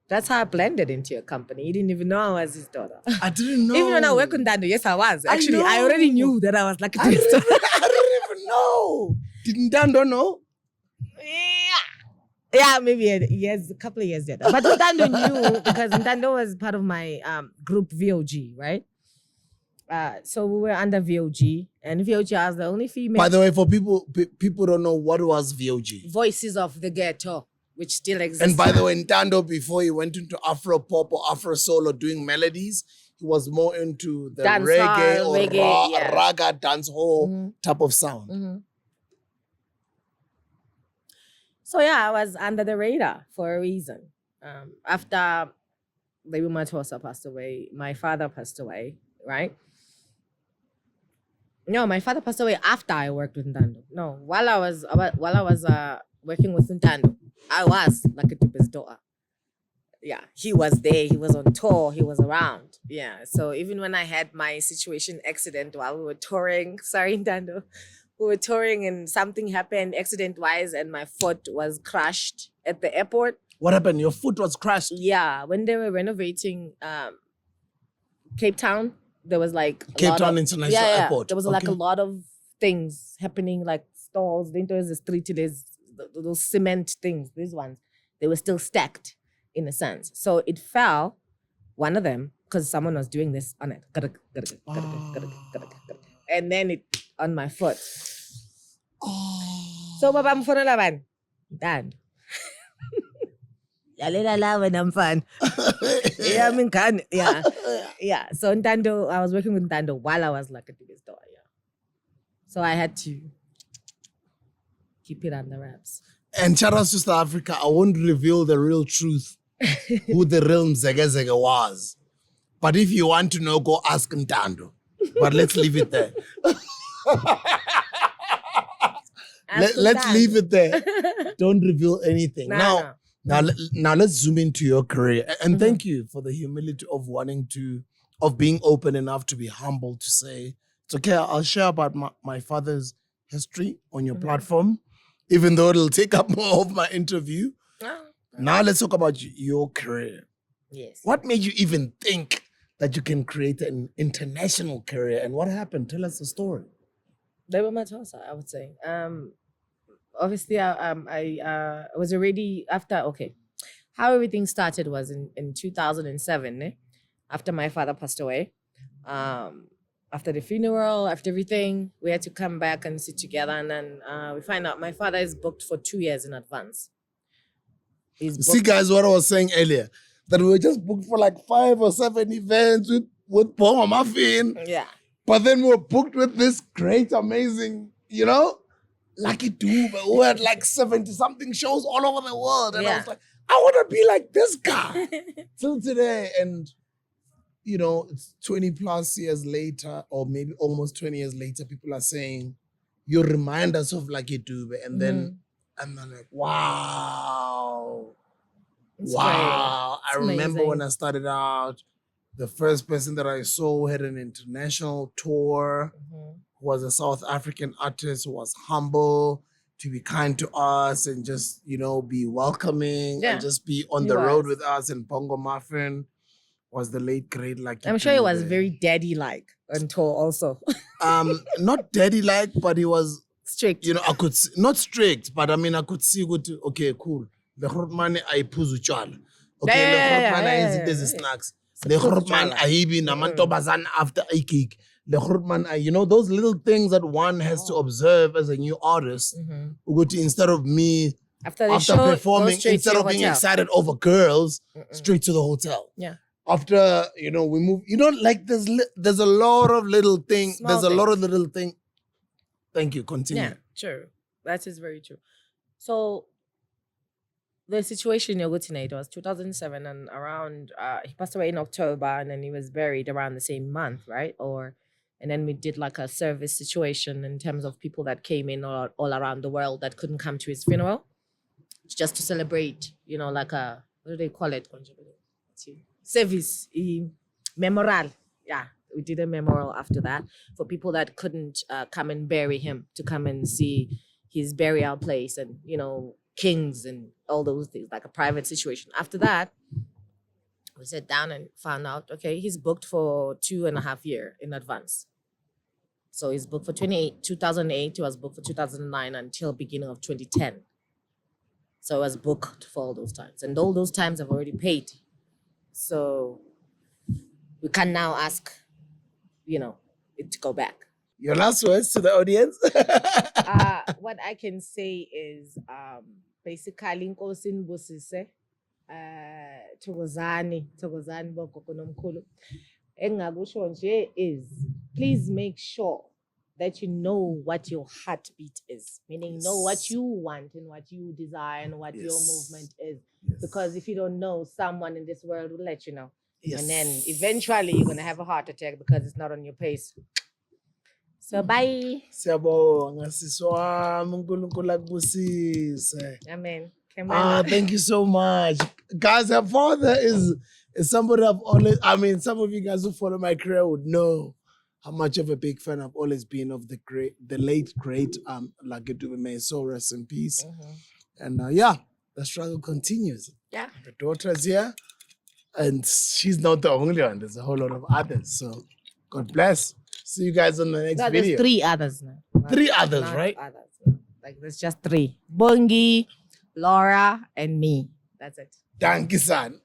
That's how I blended into your company. You didn't even know I was his daughter. I didn't know. Even when I worked on Dando, yes, I was. Actually, I already knew that I was like a daughter. I didn't even know. Didn't Dando know? Yeah, maybe a couple of years later. But Ntando knew because Ntando was part of my group VOG, right? So we were under VOG, and VOG was the only female. By the way, for people don't know what was VOG. Voices of the Ghetto, which still exists. And by the way, Ntando, before he went into Afro pop or Afro soul or doing melodies, he was more into the Dance reggae hall, or reggae, raga dance hall type of sound. So yeah, I was under the radar for a reason. After Lebo Mathosa passed away, my father passed away, right? No, my father passed away after I worked with Ntando. No, while I was working with Ntando, I was like a Dube's daughter. Yeah, he was there, he was on tour, he was around. Yeah, so even when I had my situation accident while we were touring, sorry, Ntando, we were touring and something happened accident-wise and my foot was crushed at the airport. What happened? Your foot was crushed? Yeah, when they were renovating Cape Town, there was like Cape Town International Airport. There was like a lot of things happening, like stalls. Then there was the street, those cement things, these ones, they were still stacked in a sense. So it fell, one of them, because someone was doing this on it. And then it on my foot. So Baba mfonela ban. Dad. Yalela when I'm fun. Yeah, I mean can. Yeah. Yeah. So Ntando, I was working with Ntando while I was like a Dube's daughter. Yeah. So I had to keep it under wraps. And shout out to South Africa, I won't reveal the real truth, who the real Mzegezege was. But if you want to know, go ask Ntando. But let's leave it there. Let's leave it there. Don't reveal anything. Now let's zoom into your career. And thank you for the humility of of being open enough to be humble to say, it's okay, I'll share about my father's history on your platform, even though it'll take up more of my interview. Now let's talk about your career. Yes. What made you even think that you can create an international career, and what happened? Tell us the story. Lebo Mathosa, I would say. Obviously, I was already after. Okay, how everything started was in 2007. After my father passed away, after the funeral, after everything, we had to come back and sit together, and then we find out my father is booked for 2 years in advance. He's See, booked. guys, what I was saying earlier, that we were just booked for like 5 or 7 events with Paul Muffin. Yeah. But then we were booked with this great, amazing, Lucky Dube, who had like 70-something shows all over the world. And I Yeah. was like, I want to be like this guy. Till today. And, it's 20 plus years later, or maybe almost 20 years later, people are saying, you remind us of Lucky Dube. And then I'm like, wow. It's Wow. great. I It's remember when amazing. I started out, the first person that I saw had an international tour, who was a South African artist, who was humble, to be kind to us and just, be welcoming Yeah, and just be on he the road was. with us. And Bongo Muffin was the late great Lucky I'm sure it was Dube. very daddy-like on tour also. Not daddy-like, but he was, Strict. I could see, not strict, but I could see good. Okay, cool. The Grootman ayiphuza utshwala. Okay, the Grootman ayenza izinto snacks. The Grootman ayibi namantombazane after a gig. The Grootman, those little things that one has to observe as a new artist. Ukuthi instead of me After after show, performing, instead of being excited over girls, straight to the hotel. Yeah. After we move, like there's a lot of little things. Small There's a lot of little things. Thank you. Continue. Yeah, true. That is very true. So the situation you're getting at was 2007, and around he passed away in October, and then he was buried around the same month, right? And then we did like a service situation in terms of people that came in all around the world that couldn't come to his funeral, just to celebrate, like a, what do they call it? Service, memorial. Yeah, we did a memorial after that for people that couldn't come and bury him, to come and see his burial place and, kings and all those things, like a private situation. After that, we sat down and found out, okay, he's booked for 2.5 years in advance. So he's booked for 2008, he was booked for 2009 until beginning of 2010. So I was booked for all those times. And all those times I've already paid. So we can now ask, it to go back. Your last words to the audience? What I can say is basically Nkosi nibusise, thokozani bogogo nomkhulu. Engingakusho nje is, please make sure that you know what your heartbeat is, meaning know what you want and what you desire and what your movement is. Because if you don't know, someone in this world will let you know. And then eventually you're going to have a heart attack because it's not on your pace. So bye. Siyabonga sisi wami, uNkulunkulu akubusise. Amen. Thank you so much. Guys, her father is somebody I've always, some of you guys who follow my career would know how much of a big fan I've always been of the late great Lucky Dube. May his soul rest in peace. And the struggle continues. Yeah. The daughter's here, and she's not the only one. There's a whole lot of others. So God bless. See you guys on the next video. There's 3 others now. 3 others, Not right? Others. Like there's just 3. Bongi, Laura, and me. That's it. Thank you, son.